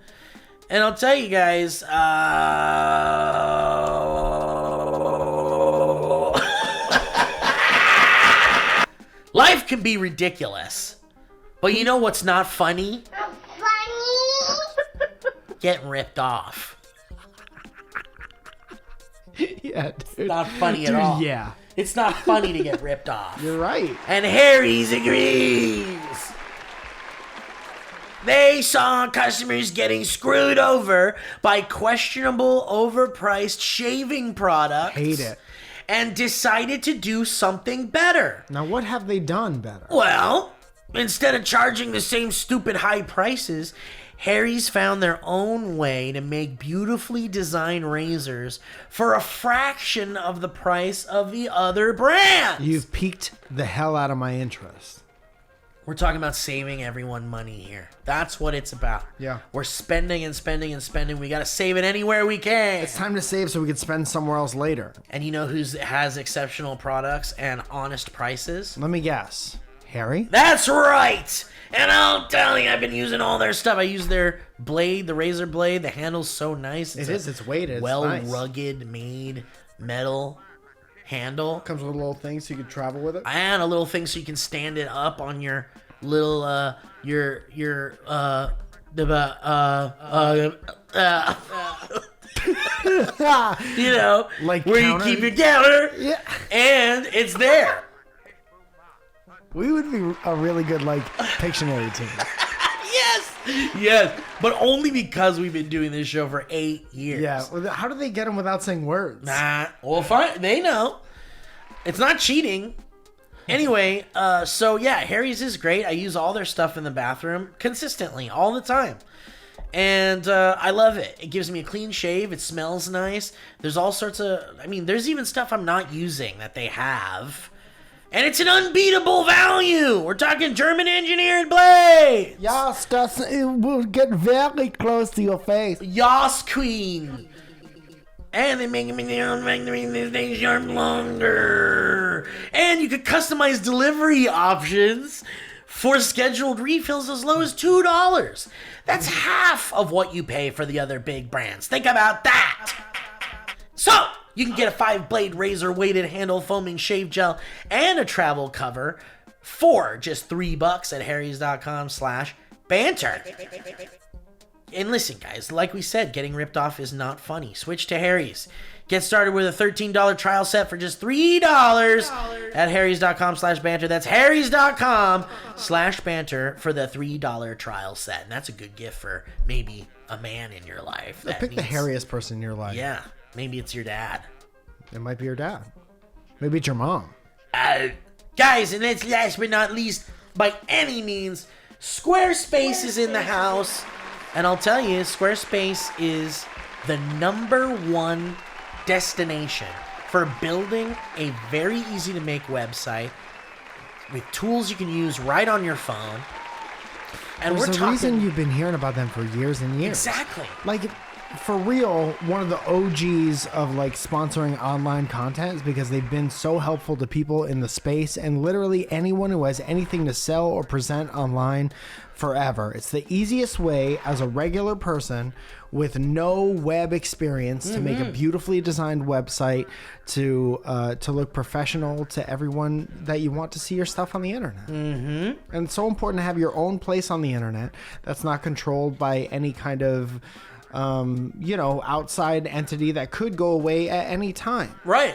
And I'll tell you guys, life can be ridiculous. But you know what's not funny? Funny. Getting ripped off. Yeah, dude. Not funny Dude, at all. yeah. It's not funny to get ripped off. You're right. And Harry's agrees. They saw customers getting screwed over by questionable, overpriced shaving products. Hate it. And decided to do something better. Now, what have they done better? Well, instead of charging the same stupid high prices, Harry's found their own way to make beautifully designed razors for a fraction of the price of the other brands. You've piqued the hell out of my interest. We're talking about saving everyone money here. That's what it's about. Yeah. We're spending and spending and spending. We got to save it anywhere we can. It's time to save so we can spend somewhere else later. And you know who has exceptional products and honest prices? Let me guess. Harry? That's right. And I'll tell you, I've been using all their stuff. I use their blade, the razor blade. The handle's so nice. It's weighted. It's Well nice. rugged made metal handle. Comes with a little thing so you can travel with it. And a little thing so you can stand it up on your little you know, Like where counter? you keep your counter. Yeah. And it's there. We would be a really good, Pictionary team. Yes, but only because we've been doing this show for 8 years. Yeah. Well, how do they get them without saying words? Nah, well, fine. They know. It's not cheating. Anyway, so yeah, Harry's is great. I use all their stuff in the bathroom consistently, all the time. And I love it. It gives me a clean shave. It smells nice. There's all sorts of... there's even stuff I'm not using that they have. And it's an unbeatable value. We're talking German engineered blades. Yes, it will get very close to your face. Yas Queen. And they make things sharp longer. And you could customize delivery options for scheduled refills as low as $2. That's half of what you pay for the other big brands. Think about that. So, you can get a 5-blade razor weighted handle foaming shave gel and a travel cover for just $3 at harrys.com/banter. And listen, guys, like we said, getting ripped off is not funny. Switch to Harry's. Get started with a $13 trial set for just $3 at harrys.com/banter. That's harrys.com/banter for the $3 trial set. And that's a good gift for maybe a man in your life. Pick the hairiest person in your life. Yeah, maybe it's your dad. It might be your dad. Maybe it's your mom. Guys, and it's last but not least, by any means, Squarespace is in the house. And I'll tell you, Squarespace is the #1 destination for building a very easy to make website with tools you can use right on your phone. And There's a reason you've been hearing about them for years and years. Exactly. Like, for real, one of the OGs of like sponsoring online content is because they've been so helpful to people in the space and literally anyone who has anything to sell or present online forever. It's the easiest way as a regular person with no web experience to make a beautifully designed website to look professional to everyone that you want to see your stuff on the internet. And it's so important to have your own place on the internet that's not controlled by any kind of outside entity that could go away at any time. Right.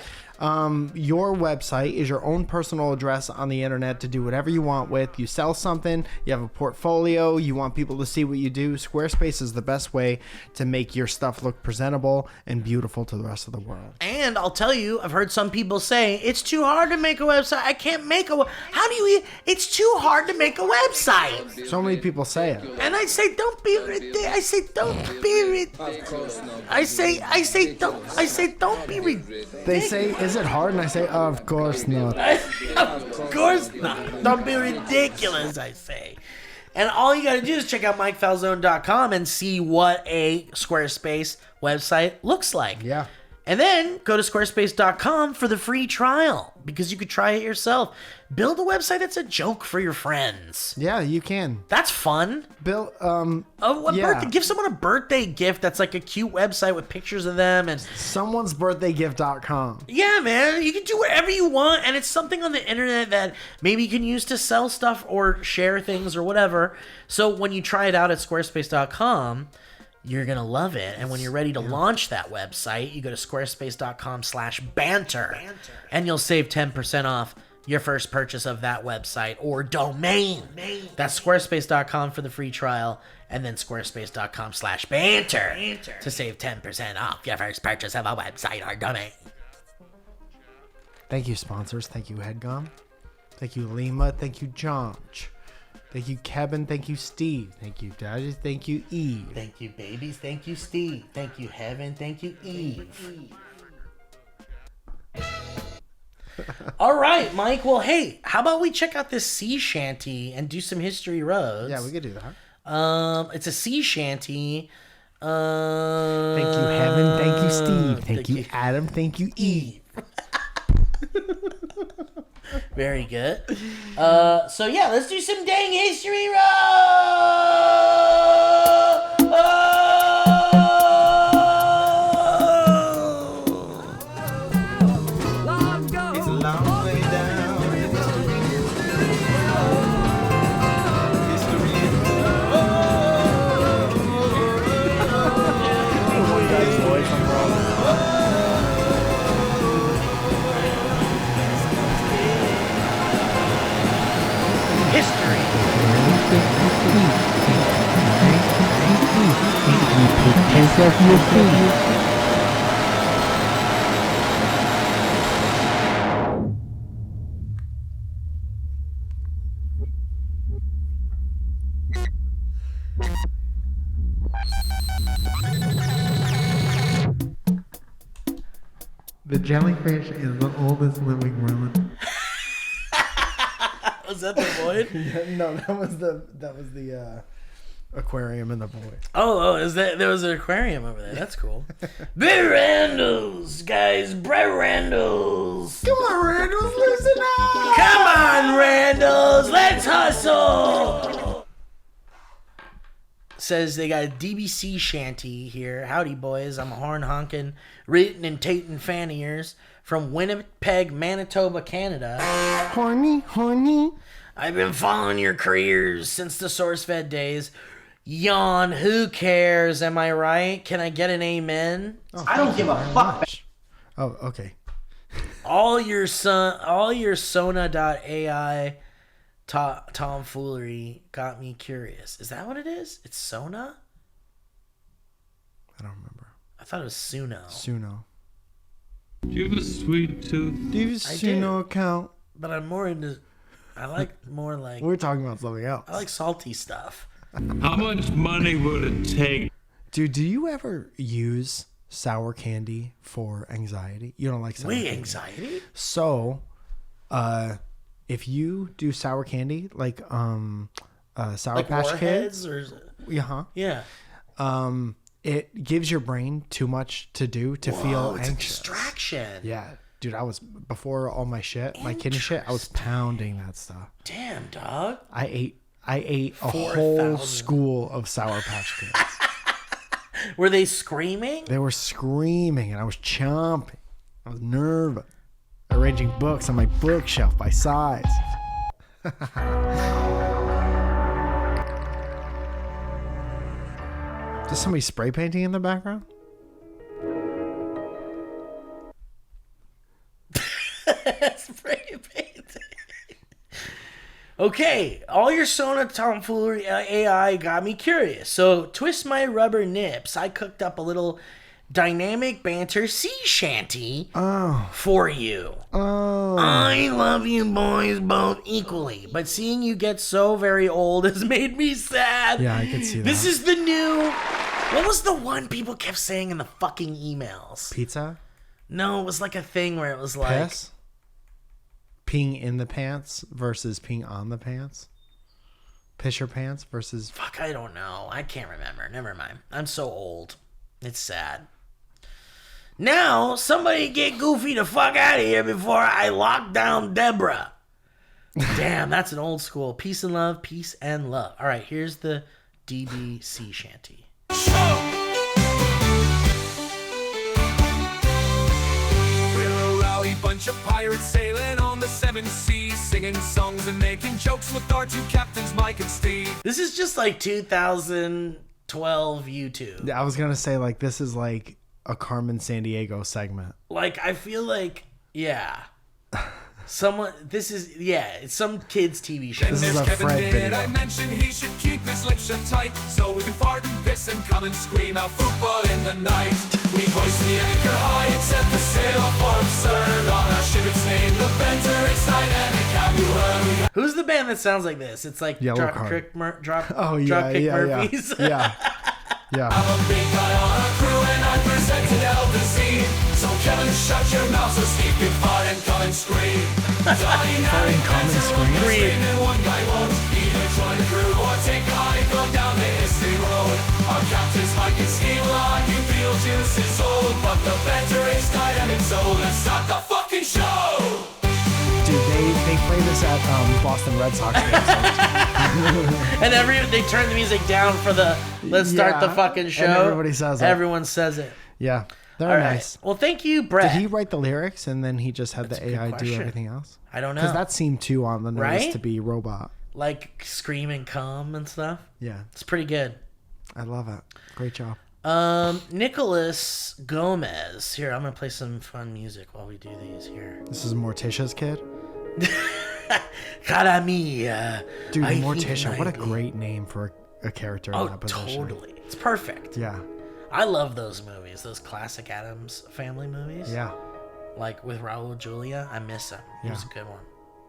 Your website is your own personal address on the internet to do whatever you want with. You sell something, you have a portfolio, you want people to see what you do. Squarespace is the best way to make your stuff look presentable and beautiful to the rest of the world. And I'll tell you, I've heard some people say, it's too hard to make a website. I can't make how do you, it's too hard to make a website. So many people say it. And I say, don't be ridiculous. I say, don't be ridiculous. I say, don't be ridiculous. They say, is it hard? And I say, of course not. Of course not. Don't be ridiculous, I say. And all you got to do is check out MikeFalzone.com and see what a Squarespace website looks like. Yeah. And then go to squarespace.com for the free trial because you could try it yourself. Build a website that's a joke for your friends. Yeah, you can. That's fun. Bill, Birthday, give someone a birthday gift that's like a cute website with pictures of them and someone'sbirthdaygift.com. Yeah, man, you can do whatever you want, and it's something on the internet that maybe you can use to sell stuff or share things or whatever. So when you try it out at squarespace.com, you're going to love it. And when you're ready to launch that website, you go to squarespace.com/banter and you'll save 10% off your first purchase of that website or domain. That's squarespace.com for the free trial and then squarespace.com/banter to save 10% off your first purchase of a website or domain. Thank you, sponsors. Thank you, Headgum. Thank you, Lima. Thank you, Josh. Thank you, Kevin. Thank you, Steve. Thank you, Daddy. Thank you, Eve. Thank you, babies. Thank you, Steve. Thank you, Heaven. Thank you, Eve. All right, Mike. Well, hey, how about we check out this sea shanty and do some history roads? Yeah, we could do that. It's a sea shanty. Thank you, Heaven. Thank you, Steve. Thank you, Adam. Thank you, Eve. Very good. So yeah, let's do some dang history roll. It's a long way down in history. Take off your feet. The jellyfish is the oldest living rodent. Was that the void? No, that was the aquarium in the void. Oh, is that there was an aquarium over there? That's cool. Randalls, guys, Randalls. Come on, Randalls, listen up. Come on, Randalls, let's hustle. Says they got a DBC shanty here. Howdy, boys. I'm a horn honking, written and tatin' fan ears from Winnipeg, Manitoba, Canada. Horny. I've been following your careers since the SourceFed days. Yawn, who cares? Am I right? Can I get an amen? I don't give a fuck. Oh, okay. All your Sona.ai tomfoolery got me curious. Is that what it is? It's Sona? I don't remember. I thought it was Suno. Suno. Do you have a sweet tooth? Do you have a Suno account? But I'm more into... I like more like... We're talking about something else. I like salty stuff. How much money would it take? Dude, do you ever use sour candy for anxiety? You don't like sour candy? Anxiety? So, if you do sour candy, like Sour Like Patch Warheads Kids, or... Yeah. It gives your brain too much to do to feel It's anxious. a distraction. Yeah, dude, I was before all my shit, my kidney shit. I was pounding that stuff. Damn, dog. I ate a 4,000. whole school of Sour Patch Kids. Were they screaming? They were screaming, and I was chomping. I was nervous. Arranging books on my bookshelf by size. Is somebody spray painting in the background? Spray painting. Okay, all your Sona tomfoolery AI got me curious. So, twist my rubber nips. I cooked up a little dynamic banter sea shanty for you. Oh. I love you boys both equally, but seeing you get so very old has made me sad. Yeah, I can see that. This is the new... What was the one people kept saying in the fucking emails? Pizza? No, it was like a thing where it was like... Piss? Peeing in the pants versus peeing on the pants? Piss your pants versus... Fuck, I don't know. I can't remember. Never mind. I'm so old. It's sad. Now, somebody get Goofy the fuck out of here before I lock down Deborah. Damn, that's an old school. Peace and love, peace and love. All right, here's the DBC shanty. We're a rowdy bunch of pirates sailing on the seven seas, singing songs and making jokes with our two captains, Mike and Steve. This is just like 2012 YouTube. I was going to say, like, this is like a Carmen Sandiego segment. Like, I feel like, yeah. Someone, this is, yeah, it's some kid's TV show. This is a Fred video. I mentioned he should keep his lips shut tight, so we can fart and piss and come and scream out football in the night. We hoist the anchor high and set the sail for absurd on our ship. It's named the Banter. It's dynamic. Have you heard? Who's the band that sounds like this? It's like Yellow Drop Card. Kick Yeah. Murphys. Yeah. I'm a big guy on our crew and I presented LDC. So Kevin, shut your mouth so Steve can fart and come and scream. Dynamic Banter will be screaming. One guy won't either join the crew or take a hike on down the history road. Our captains Mike and Steve will argue Beetlejuice is old, but the Banter is dynamic, so let's start the fucking show. Dude, they play this at Boston Red Sox games. And they turn the music down for the let's start the fucking show. And everybody says it. Everyone says it. Yeah, they're All right. nice. Well, thank you, Brett. Did he write the lyrics and then he just had That's a the good AI do question. everything else? I don't know. Because that seemed too on the nose Right? to be robot. Like scream and come and stuff. Yeah, It's pretty good. I love it. Great job. Nicholas Gomez. Here, I'm gonna play some fun music while we do these here. This is Morticia's kid. Cara mia. Dude, I Morticia, think what a maybe. great name for a character in that position. Totally. It's perfect. Yeah, I love those movies, those classic Addams Family movies. yeah. Like with Raul Julia, I miss him. He was a Yeah. good one.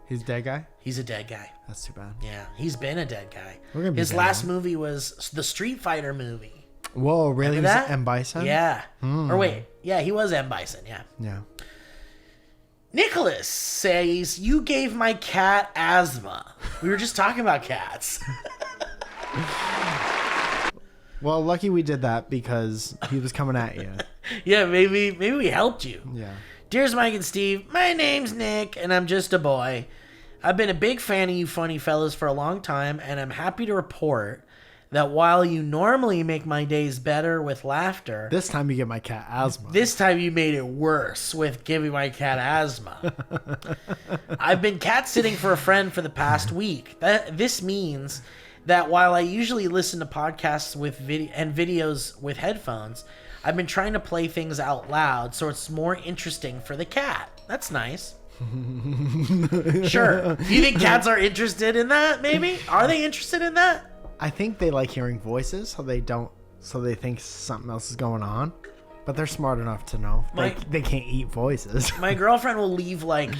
He's a dead guy? He's a dead guy. That's too bad. Yeah, he's been a dead guy. We're gonna be His dead last now. movie was the Street Fighter movie. Whoa, really? Remember Was that? it M. Bison? Yeah. Hmm. Or wait, yeah, he was M. Bison, yeah. Yeah. Nicholas says, you gave my cat asthma. We were just talking about cats. Well, lucky we did that because he was coming at you. Yeah, maybe we helped you. Yeah. Dear's Mike and Steve, my name's Nick, and I'm just a boy. I've been a big fan of you funny fellas for a long time, and I'm happy to report that while you normally make my days better with laughter, This time you get my cat asthma. this time you made it worse with giving my cat asthma. I've been cat sitting for a friend for the past week. This means that while I usually listen to podcasts with videos with headphones, I've been trying to play things out loud so it's more interesting for the cat. That's nice. Sure. Do you think cats are interested in that, maybe? Are they interested in that? I think they like hearing voices, so they think something else is going on. But they're smart enough to know they can't eat voices. My girlfriend will leave like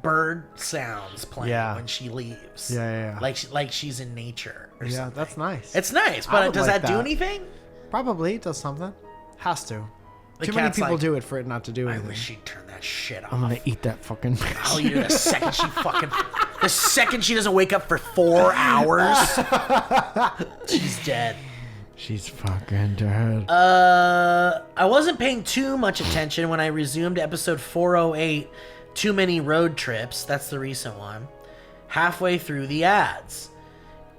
bird sounds playing when she leaves. Yeah. Like she's in nature or something. That's nice. It's nice, but does that do anything? Probably it does something. Has to. The Too many cat's people like, do it for it not to do I anything. wish she'd turn that shit off. I'm gonna eat that fucking I'll eat her the second she the second she doesn't wake up for 4 hours. She's dead. She's fucking dead. I wasn't paying too much attention when I resumed episode 408, Too Many Road Trips. That's the recent one. Halfway through the ads.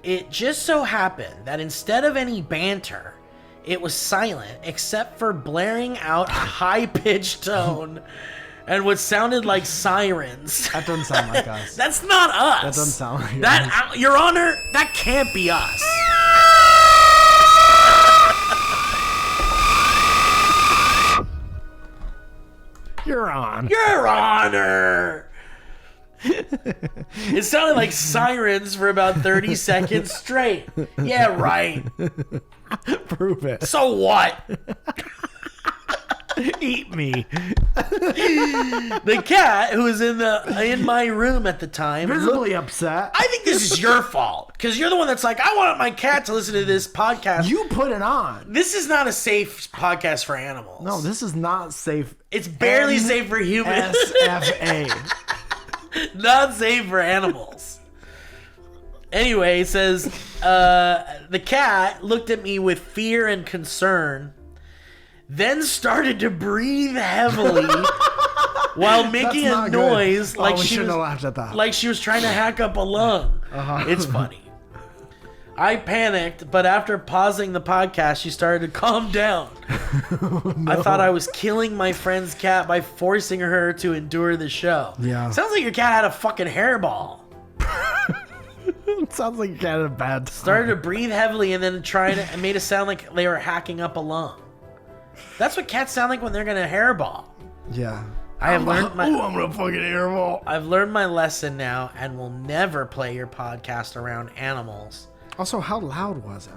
It just so happened that instead of any banter, it was silent except for blaring out a high-pitched tone and what sounded like sirens. That doesn't sound like us. That's not us. That doesn't sound like us. Your Honor, that can't be us. Your Honor. Your Honor. It sounded like sirens for about 30 seconds straight. Yeah, right. Prove it. So what? Eat me. The cat who was in my room at the time, visibly upset. I think this is your fault because you're the one that's like, I want my cat to listen to this podcast. You put it on. This is not a safe podcast for animals. No, this is not safe. It's barely safe for humans. SFA. Not safe for animals. Anyway, it says, the cat looked at me with fear and concern, then started to breathe heavily while making a noise like she was trying to hack up a lung. It's funny. I panicked, but after pausing the podcast, she started to calm down. I thought I was killing my friend's cat by forcing her to endure the show. Yeah. Sounds like your cat had a fucking hairball. It sounds like your cat had a bad time. Started to breathe heavily and then it made it sound like they were hacking up a lung. That's what cats sound like when they're gonna hairball. Yeah. I'm gonna fucking hairball. I've learned my lesson now and will never play your podcast around animals. Also, how loud was it?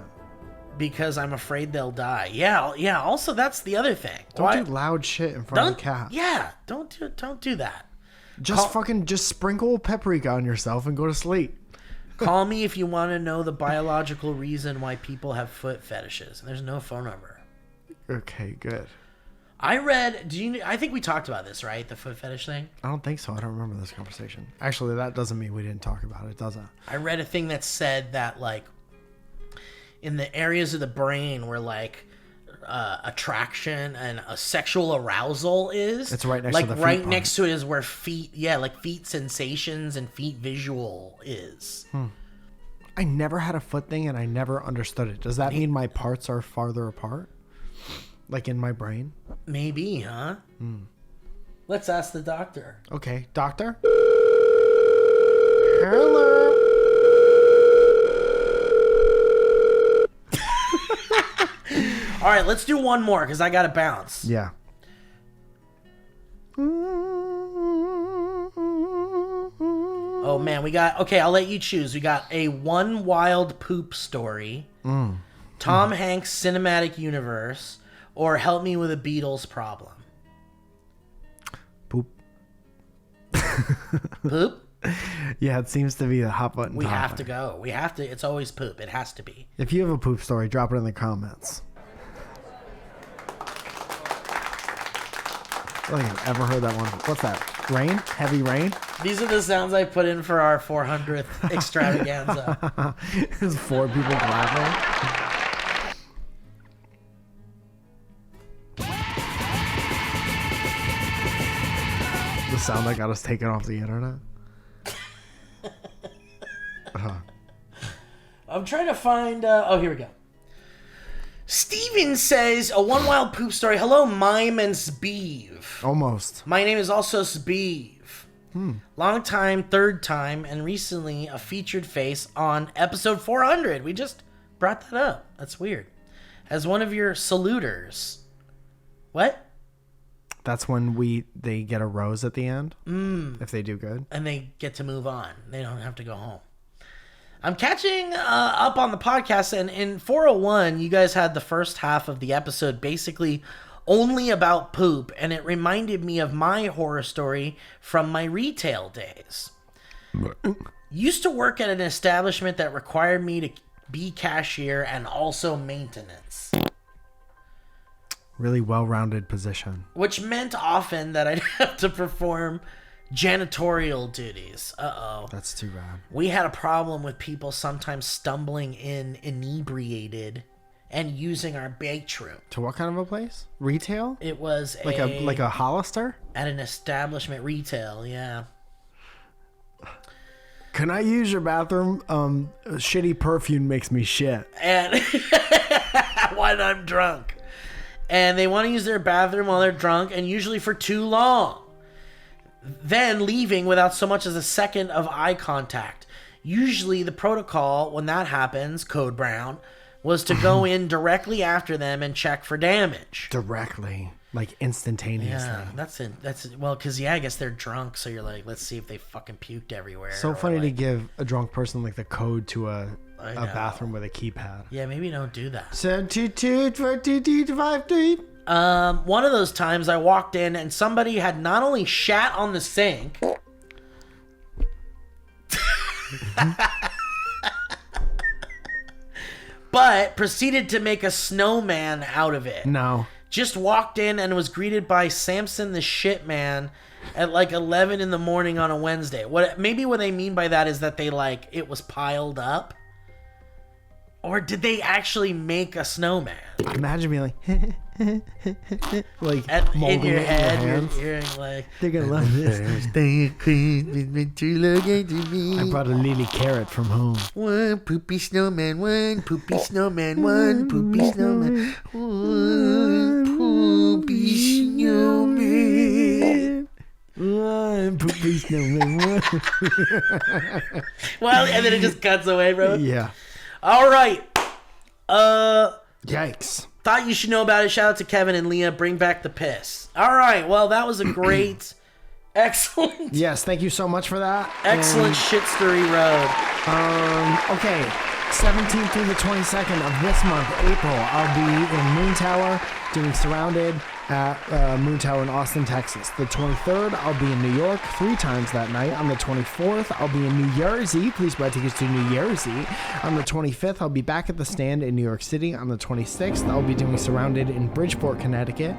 Because I'm afraid they'll die. Yeah. Also, that's the other thing. Don't do loud shit in front of the cat. Yeah, don't do that. Just sprinkle paprika on yourself and go to sleep. Call me if you want to know the biological reason why people have foot fetishes. There's no phone number. Okay, good. I think we talked about this, right? The foot fetish thing? I don't think so. I don't remember this conversation. Actually, that doesn't mean we didn't talk about it, does it? I read a thing that said that, like, in the areas of the brain where, like, attraction and a sexual arousal is. It's right next like, to the feet right part. next to it is where feet sensations and feet visual is. I never had a foot thing and I never understood it. Does that mean my parts are farther apart? Like in my brain? Maybe, huh? Let's ask the doctor. Okay, doctor? Hello? All right, let's do one more because I got to bounce. Yeah. Oh, man, okay, I'll let you choose. We got a one wild poop story, Tom Hanks cinematic universe, or help me with a Beatles problem. Poop. Poop? Yeah, it seems to be the hot button We topic. have to go. It's always poop. It has to be. If you have a poop story, drop it in the comments. I don't think I've ever heard that one. What's that? Rain? Heavy rain? These are the sounds I put in for our 400th extravaganza. There's 4 people clapping. The sound that got us taken off the internet. I'm trying to find... oh, here we go. Steven says, a one wild poop story. Hello, Mime and Sbeev. Almost. My name is also Sbeev. Long time, third time, and recently a featured face on episode 400. We just brought that up. That's weird. As one of your saluters. What? That's when they get a rose at the end. If they do good. And they get to move on. They don't have to go home. I'm catching up on the podcast, and in 401, you guys had the first half of the episode basically only about poop, and it reminded me of my horror story from my retail days. Used to work at an establishment that required me to be cashier and also maintenance. Really well-rounded position. Which meant often that I'd have to perform janitorial duties. Uh-oh. That's too bad. We had a problem with people sometimes stumbling in inebriated and using our bait room. To what kind of a place? Retail? It was like a Hollister? At an establishment, retail, yeah. Can I use your bathroom? Shitty perfume makes me shit. And when I'm drunk. And they want to use their bathroom while they're drunk, and usually for too long. Then leaving without so much as a second of eye contact. Usually the protocol, when that happens, Code Brown, was to go in directly after them and check for damage. Directly. Like instantaneously. Yeah, well, because, I guess they're drunk, so you're like, let's see if they fucking puked everywhere. So funny to give a drunk person, like, the code to a bathroom with a keypad. Yeah, maybe don't do that. 722-422-53. One of those times I walked in and somebody had not only shat on the sink, but proceeded to make a snowman out of it. No. Just walked in and was greeted by Samson the Shit Man at like 11 in the morning on a Wednesday. Maybe what they mean by that is that it was piled up. Or did they actually make a snowman? Imagine being like, like in your head, you're hearing like, they're gonna love this. I brought a lily carrot from home. One poopy snowman, one poopy snowman, one poopy snowman, one poopy snowman. One poopy snowman. Well, and then it just cuts away, bro. Yeah. All right. Yikes. Thought you should know about it. Shout out to Kevin and Leah. Bring back the piss. All right. Well, that was a great, excellent. Yes, thank you so much for that. Excellent shit story road. Okay. 17th through the 22nd of this month, April, I'll be in Moon Tower doing Surrounded at Moon Tower in Austin, Texas. The 23rd, I'll be in New York 3 times that night. On the 24th, I'll be in New Jersey. Please buy tickets to New Jersey. On the 25th, I'll be back at the Stand in New York City. On the 26th, I'll be doing Surrounded in Bridgeport, Connecticut.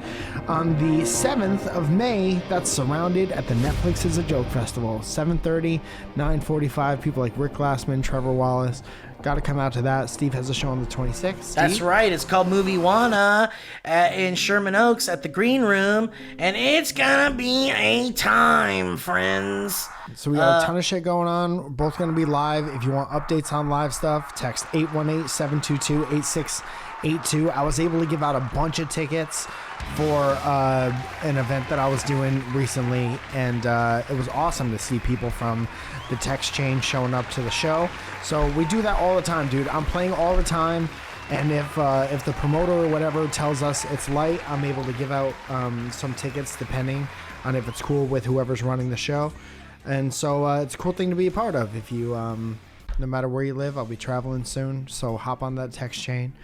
On the 7th of May, that's Surrounded at the Netflix is a Joke Festival. 7:30, 9:45. People like Rick Glassman, Trevor Wallace. Got to come out to that. Steve has a show on the 26th. Steve? That's right. It's called Movie Wanna in Sherman Oaks at the Green Room. And it's going to be a time, friends. So we got a ton of shit going on. We're both going to be live. If you want updates on live stuff, text 818-722-8682. I was able to give out a bunch of tickets for an event that I was doing recently. And it was awesome to see people from the text chain showing up to the show. So we do that all the time, dude. I'm playing all the time. And if the promoter or whatever tells us it's light, I'm able to give out some tickets depending on if it's cool with whoever's running the show. And so it's a cool thing to be a part of. If you, no matter where you live, I'll be traveling soon. So hop on that text chain.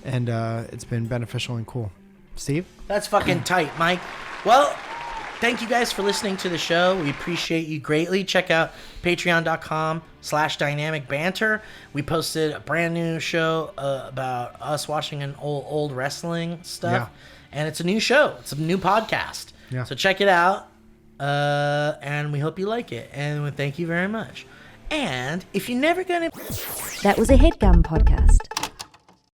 And it's been beneficial and cool. Steve? That's fucking tight, Mike. Well, thank you guys for listening to the show. We appreciate you greatly. Check out patreon.com/dynamic banter. We posted a brand new show about us watching an old wrestling stuff. Yeah. And it's a new show. It's a new podcast. Yeah. So check it out. And we hope you like it. And thank you very much. And if you're never going to... That was a HeadGum podcast.